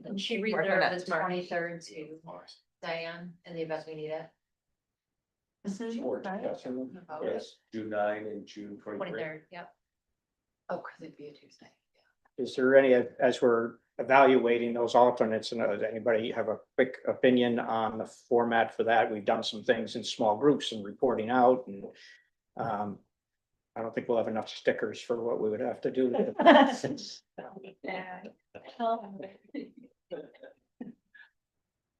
And she Work on reserved that the tomorrow. 23rd to Diane in the event we need it. Sure, yes, and- Yes. June 9 and June 23. 23rd, yep. Oh, because it'd be a Tuesday. Is there any, as we're evaluating those alternates, and does anybody have a quick opinion on the format for that? We've done some things in small groups and reporting out and I don't think we'll have enough stickers for what we would have to do.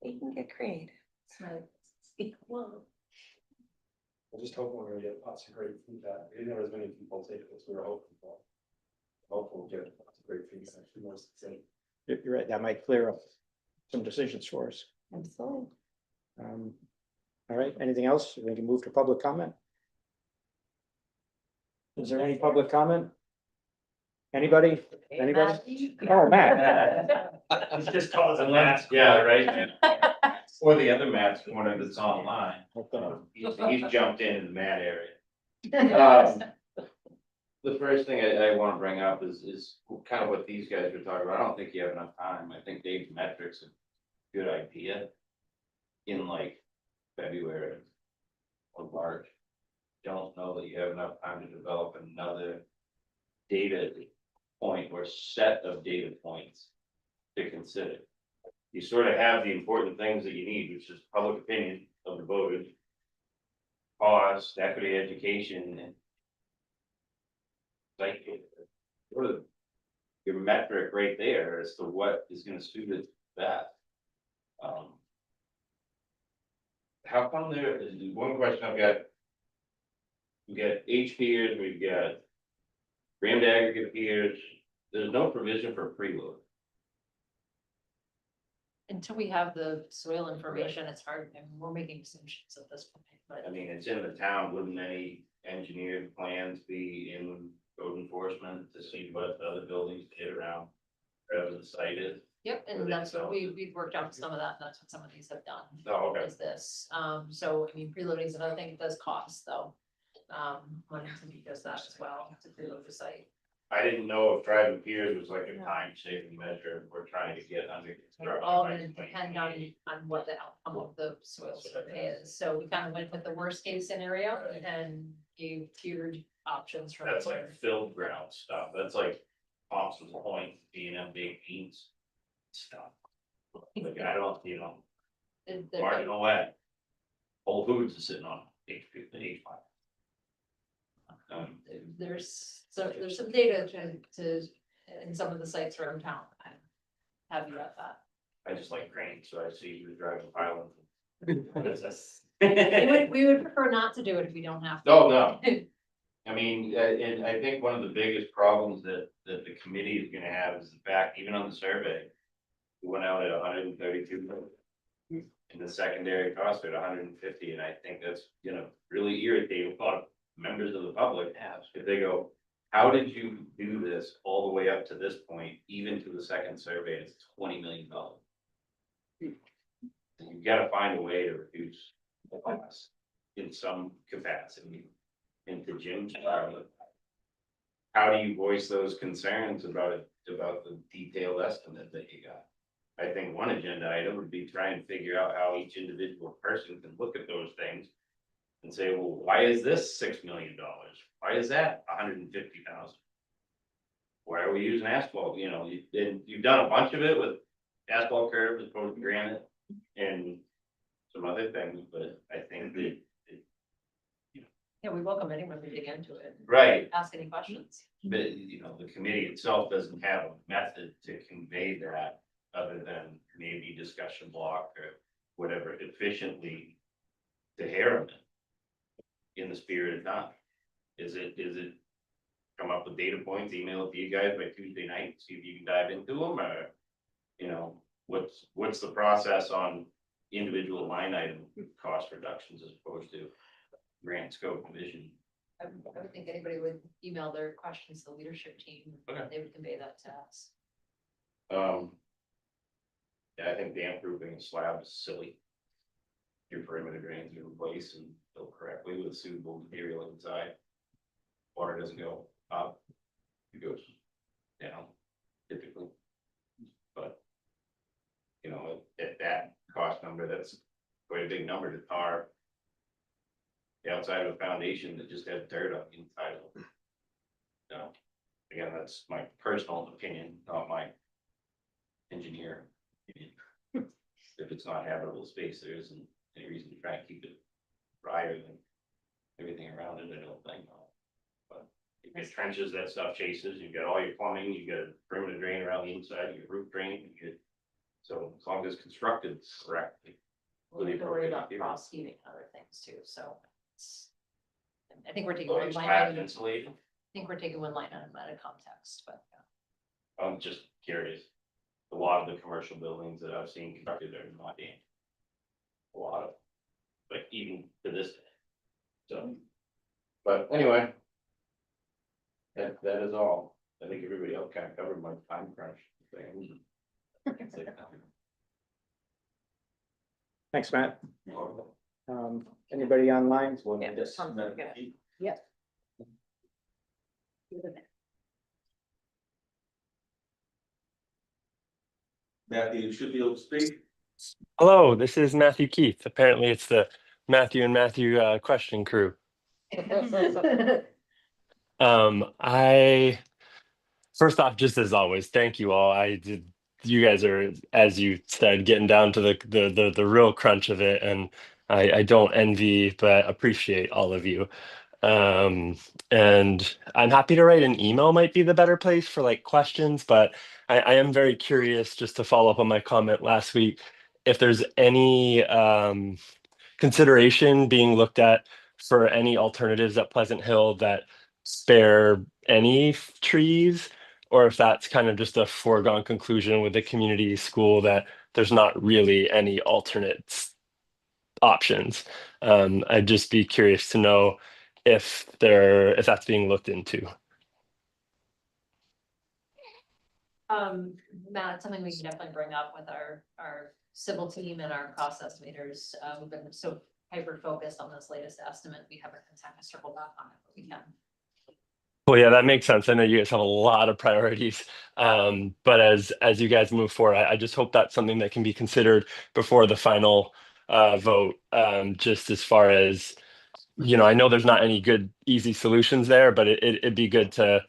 We can get creative. Is just hoping we're gonna get lots of great feedback. We didn't have as many people take it as we were hoping for. Hopefully we'll get lots of great feedback. Who knows to say. You're right, that might clear up some decisions for us. Absolutely. All right, anything else? We can move to public comment. Is there any public comment? Anybody? Anybody? Oh, Matt. He's just causing Matt, yeah, right. Or the other Matt's corner that's online. He's jumped in the Matt area. The first thing I wanna bring up is kind of what these guys were talking about. I don't think you have enough time. I think Dave's metrics are a good idea. In like February or March. Don't know that you have enough time to develop another data point or set of data points to consider. You sort of have the important things that you need, which is public opinion of the voters, cost, equity, education, and like sort of your metric right there as to what is going to suit it best. How come there is one question I've got? We got H piers, we've got rammed aggregate piers. There's no provision for preload. Until we have the soil information, it's hard, and we're making assumptions at this point, but. I mean, it's in the town. Wouldn't any engineered plans be in code enforcement to see what the other buildings did around wherever the site is? Yep, and that's what we've worked on some of that, and that's what some of these have done. Oh, okay. Is this, so, I mean, preloading is another thing, it does cost though. When somebody does that as well, to preload the site. I didn't know if driving piers was like a time saving measure. We're trying to get under It's construction. all gonna depend on what the outcome of the soil survey is, so we kind of went with the worst case scenario and gave tiered options from. That's like filled ground stuff. That's like Thompson's Point, B&M Big Beans stuff. Like, I don't, marginal way. Whole Foods is sitting on H5. There's some data to, in some of the sites around town, I have you at that. I just like grain, so I see you driving pylon. We would prefer not to do it if we don't have to. Oh, no. I mean, and I think one of the biggest problems that the committee is gonna have is the fact, even on the survey, we went out at 132. And the secondary cost at 150, and I think that's gonna really irritate a lot of members of the public. If they go, how did you do this all the way up to this point, even to the second survey, it's $20 million. You've got to find a way to reduce the cost in some capacity. And to Jim's point, how do you voice those concerns about the detailed estimate that you got? I think one agenda item would be try and figure out how each individual person can look at those things and say, well, why is this $6 million? Why is that 150,000? Why are we using asphalt? You've done a bunch of it with asphalt curb as opposed to granite and some other things, but I think that. Yeah, we welcome anyone to dig into it. Right. Ask any questions. But, the committee itself doesn't have a method to convey that other than maybe discussion block or whatever efficiently to Harriman in the spirit of time. Is it come up with data points, email it to you guys by Tuesday night, see if you can dive into them, or, what's the process on individual line item cost reductions as opposed to grant scope and vision? I would think anybody would email their questions to the leadership team, Okay. they would convey that to us. Yeah, I think dam proofing a slab is silly. Your perimeter drains are in place and built correctly with suitable material inside. Water doesn't go up, it goes down typically. But, at that cost number, that's quite a big number to tar the outside of a foundation that just had dirt on the inside of it. Again, that's my personal opinion, not my engineer. If it's not habitable space, there isn't any reason to try and keep it drier than everything around it, I don't think. But you get trenches, that stuff chases, you've got all your plumbing, you've got a perimeter drain around the inside, your roof drain, so as long as it's constructed correctly. We have to worry about cross heating and other things too, so. I think we're taking Oh, one it's line cracked item, I insulated. think we're taking one line item out of context, but. I'm just curious. A lot of the commercial buildings that I've seen constructed are not damp. A lot of, like even to this day. So But anyway. That is all. I think everybody else kind of covered my time crunch thing. Thanks, Matt. Anybody online? Yep. Matthew, you should be able to speak. Hello, this is Matthew Keith. Apparently, it's the Matthew and Matthew question crew. I first off, just as always, thank you all. You guys are, as you said, getting down to the real crunch of it, and I don't envy, but appreciate all of you. And I'm happy to write an email, might be the better place for like questions, but I am very curious, just to follow up on my comment last week, if there's any consideration being looked at for any alternatives at Pleasant Hill that spare any trees, or if that's kind of just a foregone conclusion with the community school that there's not really any alternates options. I'd just be curious to know if that's being looked into. Matt, it's something we can definitely bring up with our civil team and our cost estimators. We've been so hyper focused on this latest estimate, we haven't had time to circle back on it, but we can. Well, yeah, that makes sense. I know you guys have a lot of priorities, but as you guys move forward, I just hope that's something that can be considered before the final vote. Just as far as, you know, I know there's not any good easy solutions there, but it'd be good to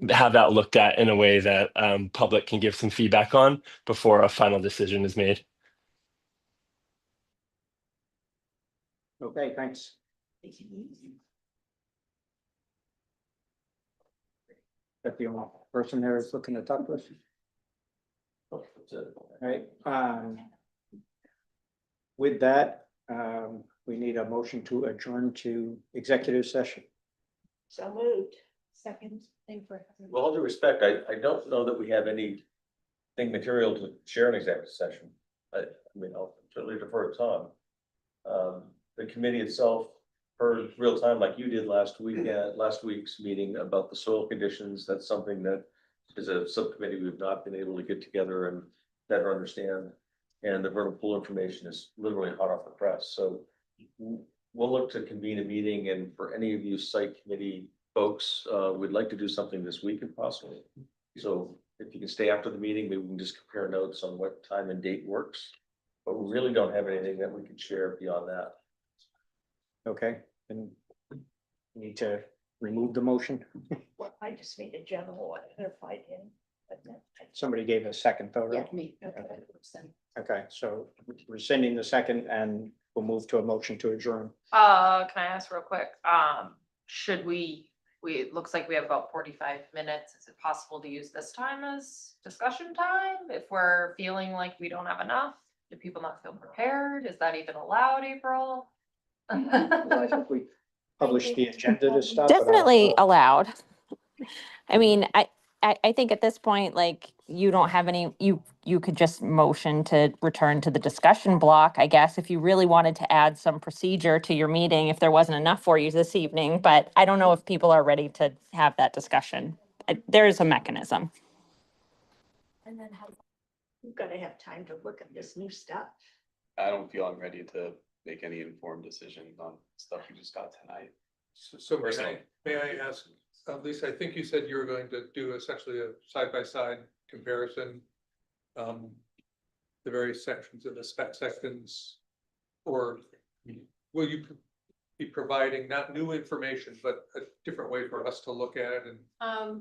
have that looked at in a way that public can give some feedback on before a final decision is made. Okay, thanks. That the only person there is looking to talk to us. All right, with that, we need a motion to adjourn to executive session. So moved. Second. With all due respect, I don't know that we have anything material to share in executive session. I mean, I'll certainly defer to Tom. The committee itself heard real time like you did last week at last week's meeting about the soil conditions. That's something that as a subcommittee, we've not been able to get together and better understand. And the vernal pool information is literally hot off the press. So we'll look to convene a meeting, and for any of you site committee folks, we'd like to do something this week if possible. So if you can stay after the meeting, maybe we can just compare notes on what time and date works. But we really don't have anything that we can share beyond that. Okay, and we need to remove the motion. Well, I just made a general one if I didn't. But no, Somebody gave a second though, yeah, right? me. Okay. Okay, so rescinding the second and we'll move to a motion to adjourn. Can I ask real quick, should it looks like we have about 45 minutes. Is it possible to use this time as discussion time? If we're feeling like we don't have enough, do people not feel prepared? Is that even allowed, April? I think we published the agenda to stuff. but I don't Definitely know. allowed. I mean, I think at this point, like, you don't have any, you could just motion to return to the discussion block, I guess, if you really wanted to add some procedure to your meeting, if there wasn't enough for you this evening, but I don't know if people are ready to have that discussion. There is a mechanism. And then you've got to have time to look at this new stuff. I don't feel I'm ready to make any informed decisions on stuff you just got tonight. So Personally. may I ask, Lisa, I think you said you were going to do essentially a side-by-side comparison. The various sections of the sections, or will you be providing not new information, but a different way for us to look at it and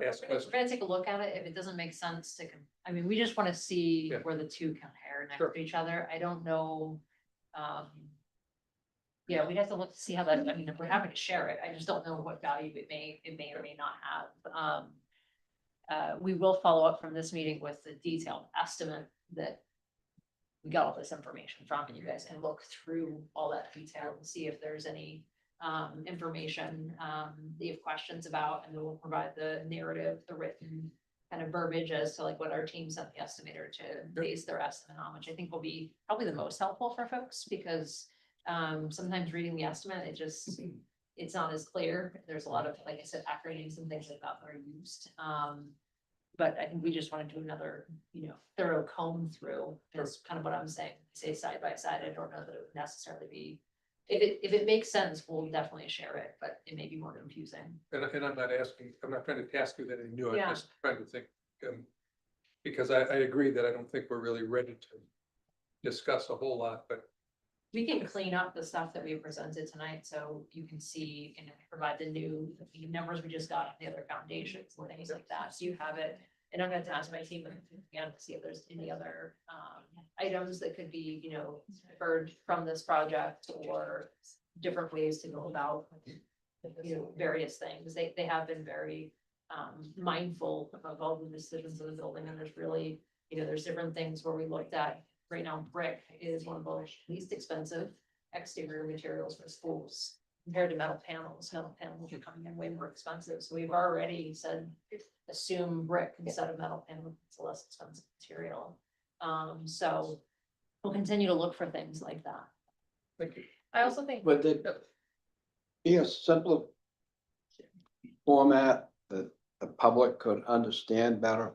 ask We're questions? gonna take a look at it. If it doesn't make sense to, I mean, we just wanna see Yeah. where the two compare next Sure. to each other. I don't know. Yeah, we'd have to look to see how that, I mean, if we're happy to share it, I just don't know what value it may or may not have. We will follow up from this meeting with the detailed estimate that we got all this information from you guys and look through all that detail and see if there's any information, that you have questions about, and then we'll provide the narrative, the written kind of verbiage as to like what our team sent the estimator to base their estimate on, which I think will be probably the most helpful for folks, because sometimes reading the estimate, it's not as clear. There's a lot of, like I said, acronyms and things like that that are used. But I think we just want to do another, thorough comb through, is kind of what I'm saying. Say side by side, I don't know that it would necessarily be, if it makes sense, we'll definitely share it, but it may be more confusing. And I'm not trying to ask you that anything new, Yeah. I'm just trying to think, because I agree that I don't think we're really ready to discuss a whole lot, but We can clean up the stuff that we presented tonight, so you can see and provide the numbers we just got on the other foundations and things like that, so you have it. And I'm gonna ask my team again to see if there's any other items that could be, deferred from this project, or different ways to go about, various things. They have been very mindful of all the decisions of the building, and there's really, there's different things where we looked at. Right now, brick is one of the least expensive exterior materials for schools compared to metal panels. Metal panels are coming in way more expensive. So we've already said, assume brick instead of metal panel. It's a less expensive material. So we'll continue to look for things like that. thank you. I also think. Would it be a simpler format that the public could understand better?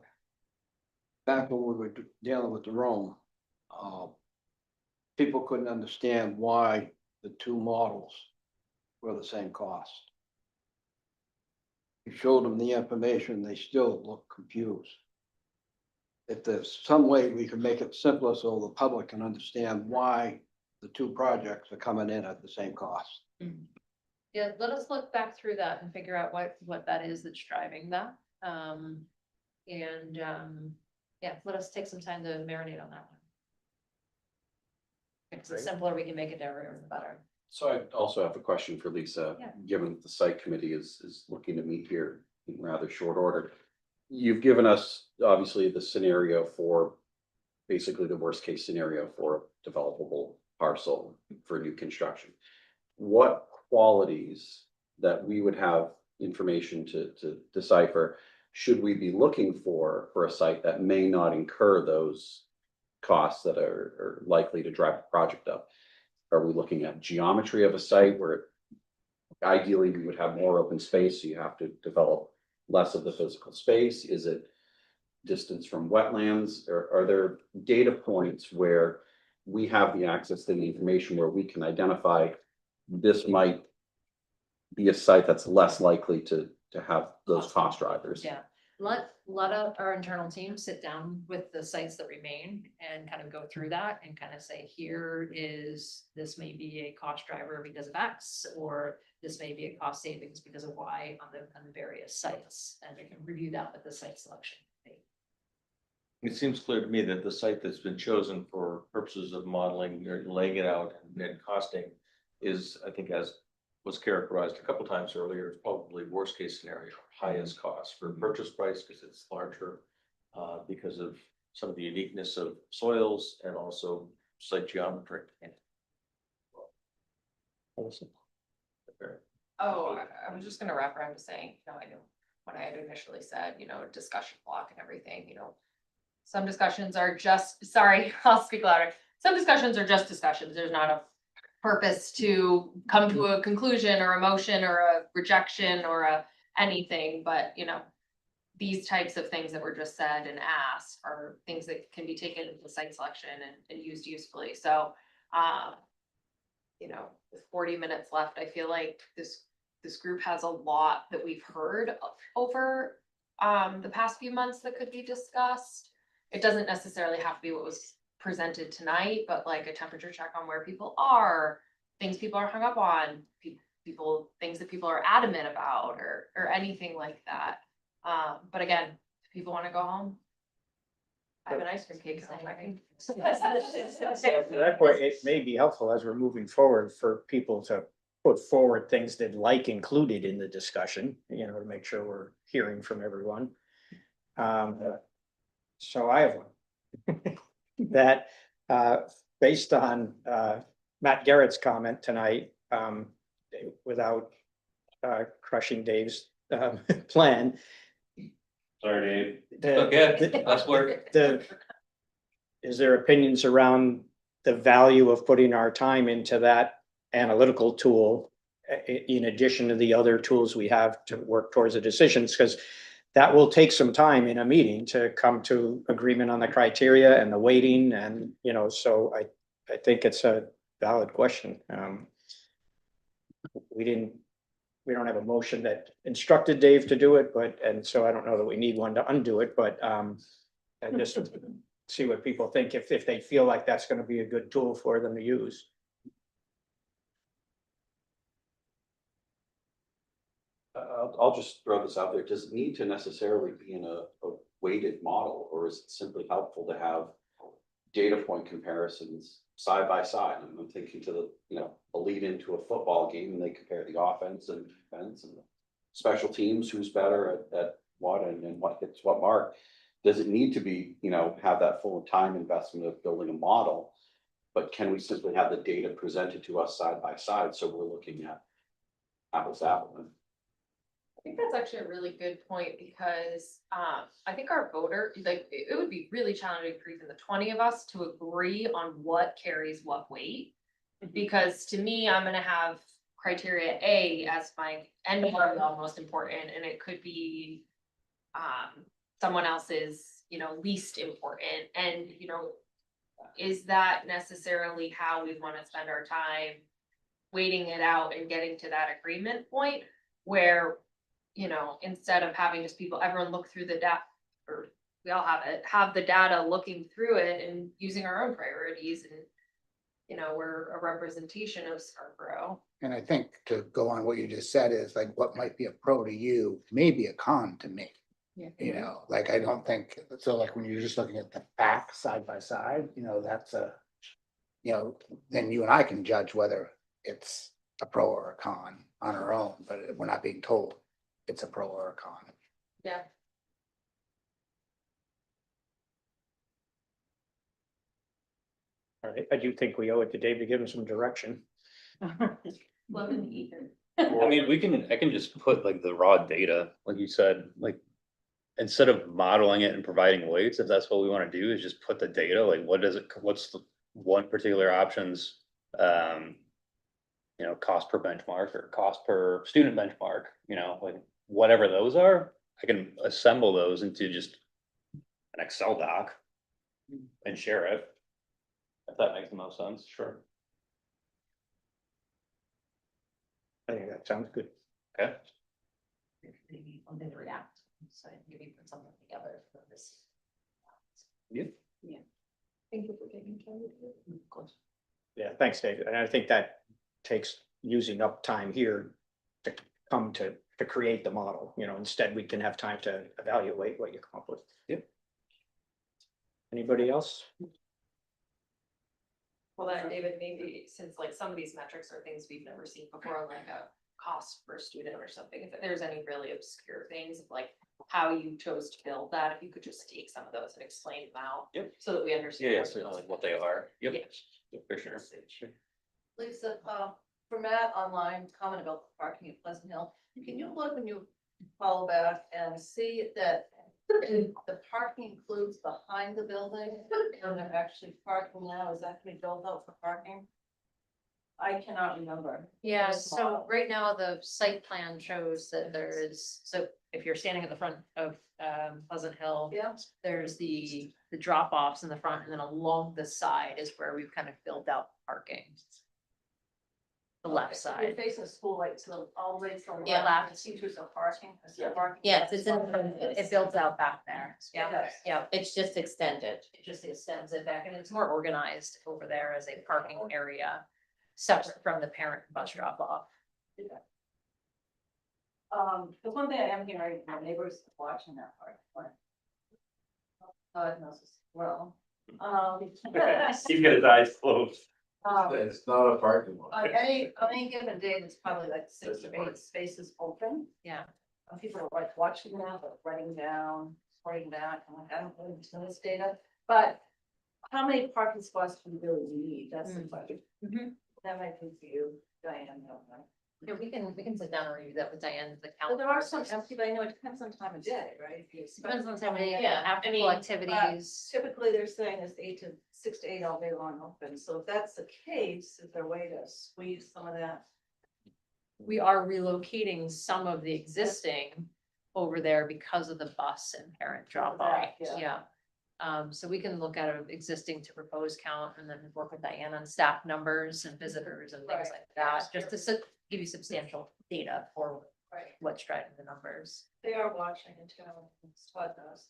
Back when we were dealing with the Rome, people couldn't understand why the two models were the same cost. You showed them the information, they still look confused. If there's some way we can make it simpler so the public can understand why the two projects are coming in at the same cost. Yeah, let us look back through that and figure out what that is that's driving that. Yeah, let us take some time to marinate on that one. Because the simpler we can make it, the better. So I also have a question for Lisa, Yeah. given that the site committee is looking to meet here in rather short order. You've given us, obviously, the scenario for basically the worst case scenario for a developable parcel for new construction. What qualities that we would have information to decipher should we be looking for a site that may not incur those costs that are likely to drive the project up? Are we looking at geometry of a site where ideally we would have more open space, so you have to develop less of the physical space? Is it distance from wetlands? Or are there data points where we have the access to the information where we can identify this might be a site that's less likely to have those cost drivers? Yeah, let our internal team sit down with the sites that remain and kind of go through that and kind of say, this may be a cost driver because of X, or this may be a cost savings because of Y on the various sites, and we can review that with the site selection. It seems clear to me that the site that's been chosen for purposes of modeling or laying it out and costing is, I think, as was characterized a couple times earlier, is probably worst case scenario, highest cost for purchase price because it's larger, because of some of the uniqueness of soils and also site geometry. Oh, I was just gonna wrap around to saying, I know when I had initially said, discussion block and everything, some discussions are just, sorry, I'll speak louder. Some discussions are just discussions. There's not a purpose to come to a conclusion or a motion or a rejection or anything, but these types of things that were just said and asked are things that can be taken into site selection and used usefully. So, with 40 minutes left, I feel like this group has a lot that we've heard over the past few months that could be discussed. It doesn't necessarily have to be what was presented tonight, but like a temperature check on where people are, things people are hung up on, things that people are adamant about, or anything like that. But again, if people want to go home, I have an ice cream cake. At that point, it may be helpful as we're moving forward for people to put forward things they'd like included in the discussion, to make sure we're hearing from everyone. So I have one. That, based on Matt Garrett's comment tonight, without crushing Dave's plan. Sorry, Dave. the- Okay, the- last word. Is there opinions around the value of putting our time into that analytical tool in addition to the other tools we have to work towards the decisions? Because that will take some time in a meeting to come to agreement on the criteria and the weighting and, so I think it's a valid question. We don't have a motion that instructed Dave to do it, and so I don't know that we need one to undo it, but and just see what people think, if they feel like that's gonna be a good tool for them to use. I'll just throw this out there. Does it need to necessarily be in a weighted model, or is it simply helpful to have data point comparisons side by side? And I'm thinking to a lead into a football game, and they compare the offense and defense and the special teams, who's better at what and what hits what mark. Does it need to be, have that full time investment of building a model? But can we simply have the data presented to us side by side, so we're looking at apples to apples? I think that's actually a really good point because I think our voter, like, it would be really challenging for even the 20 of us to agree on what carries what weight. Because to me, I'm gonna have criteria A as my end all most important, and it could be someone else's, least important. And, is that necessarily how we want to spend our time waiting it out and getting to that agreement point where, instead of having just everyone look through the data, or we all have the data looking through it and using our own priorities, and, we're a representation of Scarborough. And I think to go on what you just said is like, what might be a pro to you may be a con to me. Yeah. Like, I don't think, so like when you're just looking at the facts side by side, that's then you and I can judge whether it's a pro or a con on our own, but we're not being told it's a pro or a con. Yeah. All right, I do think we owe it to Dave to give him some direction. Love and ether. I mean, I can just put like the raw data, like you said, like, instead of modeling it and providing weights, if that's what we want to do, is just put the data, like, what's the one particular options, cost per benchmark or cost per student benchmark, like, whatever those are, I can assemble those into just an Excel doc and share it. If that makes the most sense. Sure. I think that sounds good. Okay. Maybe one day to react, so maybe put something together for this. Yeah. Yeah. Thank you for taking time to do it. Of course. Yeah, thanks, Dave. And I think that takes using up time here to come to create the model, instead we can have time to evaluate what you come up with. Yep. Anybody else? Well, then, David, maybe since like some of these metrics are things we've never seen before, like a cost per student or something, if there's any really obscure things, like how you chose to build that, if you could just take some of those and explain them out. Yep. So that we understand. Yeah, so like what they are. Yep. Yeah. For sure. Lisa, for Matt online, comment about the parking at Pleasant Hill, can you look when you follow back and see that the parking includes behind the building, and they're actually parking now, is that gonna be built out for parking? I cannot remember. Yeah, Very so small. right now the site plan shows that there is, so if you're standing at the front of Pleasant Hill. Yeah. There's the drop offs in the front, and then along the side is where we've kind of built out parking. The left You're side. facing the school, like, to all the way to the Yeah. left, the teachers are parking. Parking. Yes, it's in, it builds out back there. Yeah, Okay. yeah, It's just extended. it just extends it back, and it's more organized over there as a parking area. Separate from the parent bus drop off. The one thing I am hearing, my neighbors watching that part, but. God knows as well. He's got his eyes closed. It's not a parking lot. On any given day, there's probably like 6 to 8 spaces open. Yeah. People are like watching that, but writing down, reporting back, and like, I don't really know this data, but. How many parking spots do you really need? That's the question. Mhm. That might be for you, Diane. I don't know. Yeah, we can sit down and review that with Diane, the But calendar. there are some empty, but I know it depends on time of day, right? Depends on time of day, Yeah, after I mean, school but activities. Typically, they're saying it's 6 to 8 all day long open, so if that's the case, is there a way to squeeze some of that? We are relocating some of the existing over there because of the bus and parent drop off, yeah. yeah. So we can look at an existing to propose count and then work with Diane on staff numbers and visitors and things Right. like that, just to give you substantial data for Right. what's driving the numbers. They are watching in town, Todd knows.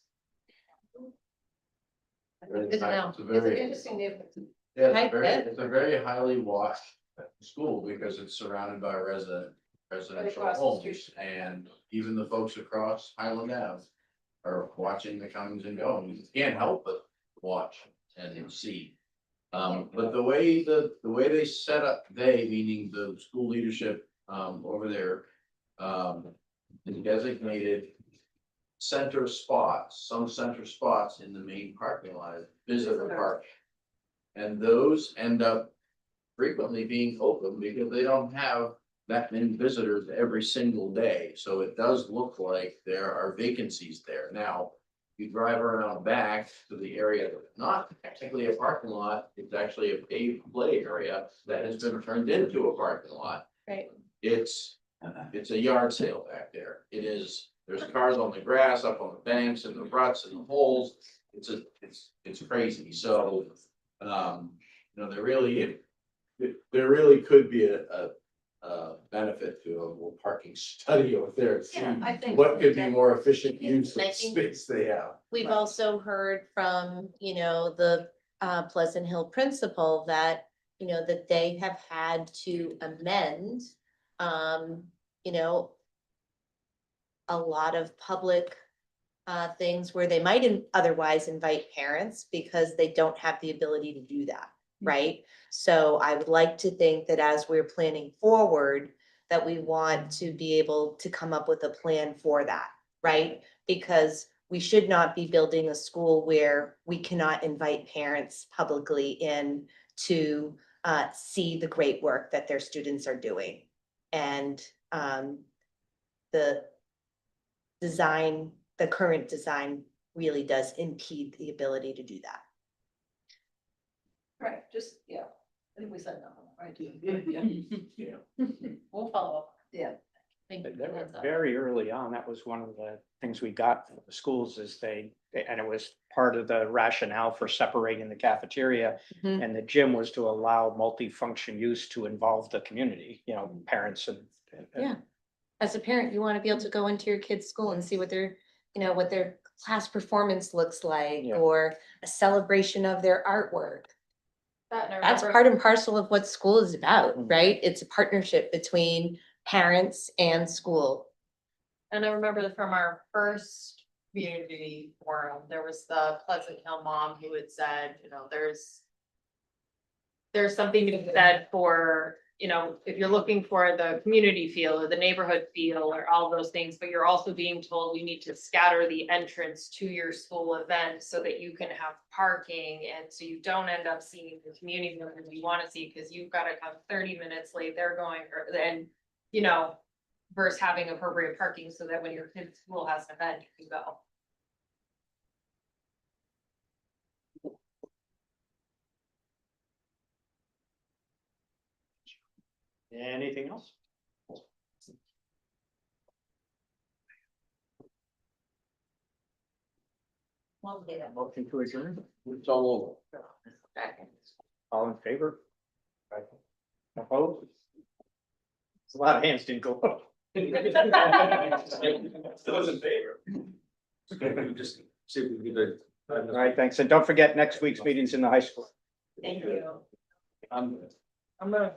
Good to know. It's an interesting neighborhood. Yeah, Right, good. it's a very highly watched school because it's surrounded by residential across the homes. street. And even the folks across Highland Ave are watching the comings and goings. You can't help but watch and see. But the way they set up, meaning the school leadership, over there, is designated center spots, some center spots in the main parking lot, visitor park. And those end up frequently being open because they don't have that many visitors every single day. So it does look like there are vacancies there. Now, you drive around back to the area that's not technically a parking lot, it's actually a paved play area that has been turned into a parking lot. Right. It's a yard sale back there. There's cars on the grass, up on the banks and the ruts and the holes. It's crazy. So, there really could be a benefit to a little parking study over there. To see Yeah, I think what could be more efficient use of I the think- space they have. We've also heard from, the Pleasant Hill principal that, that they have had to amend, a lot of public things where they might otherwise invite parents because they don't have the ability to do that, right? So I would like to think that as we're planning forward, that we want to be able to come up with a plan for that, right? Because we should not be building a school where we cannot invite parents publicly in to see the great work that their students are doing. And the current design really does impede the ability to do that. Right, I think we said no, right? Yeah. We'll follow up. Yeah. Thank you. They were very early on, that was one of the things we got from the schools is and it was part of the rationale for separating the cafeteria. Mhm. And the gym was to allow multifunction use to involve the community, parents and. Yeah. As a parent, you want to be able to go into your kid's school and see what their class performance looks like, Yeah. or a celebration of their artwork. That, and I That's remember- part and parcel of what school is about, Mhm. right? It's a partnership between parents and school. And I remember from our first community forum, there was the Pleasant Hill mom who had said, there's something to be said for, if you're looking for the community feel or the neighborhood feel or all those things, but you're also being told we need to scatter the entrance to your school event so that you can have parking and so you don't end up seeing the community members you want to see because you've got to come 30 minutes late, they're going, versus having appropriate parking so that when your kid's school has an event, you can go. Anything else? Motion to adjourn, It's all over. all in favor? Opposed? A lot of hands didn't go up. Still in favor. Just see if we can get All right, thanks. And don't forget, next week's meeting's in the high school. Thank you. I'm I'm gonna.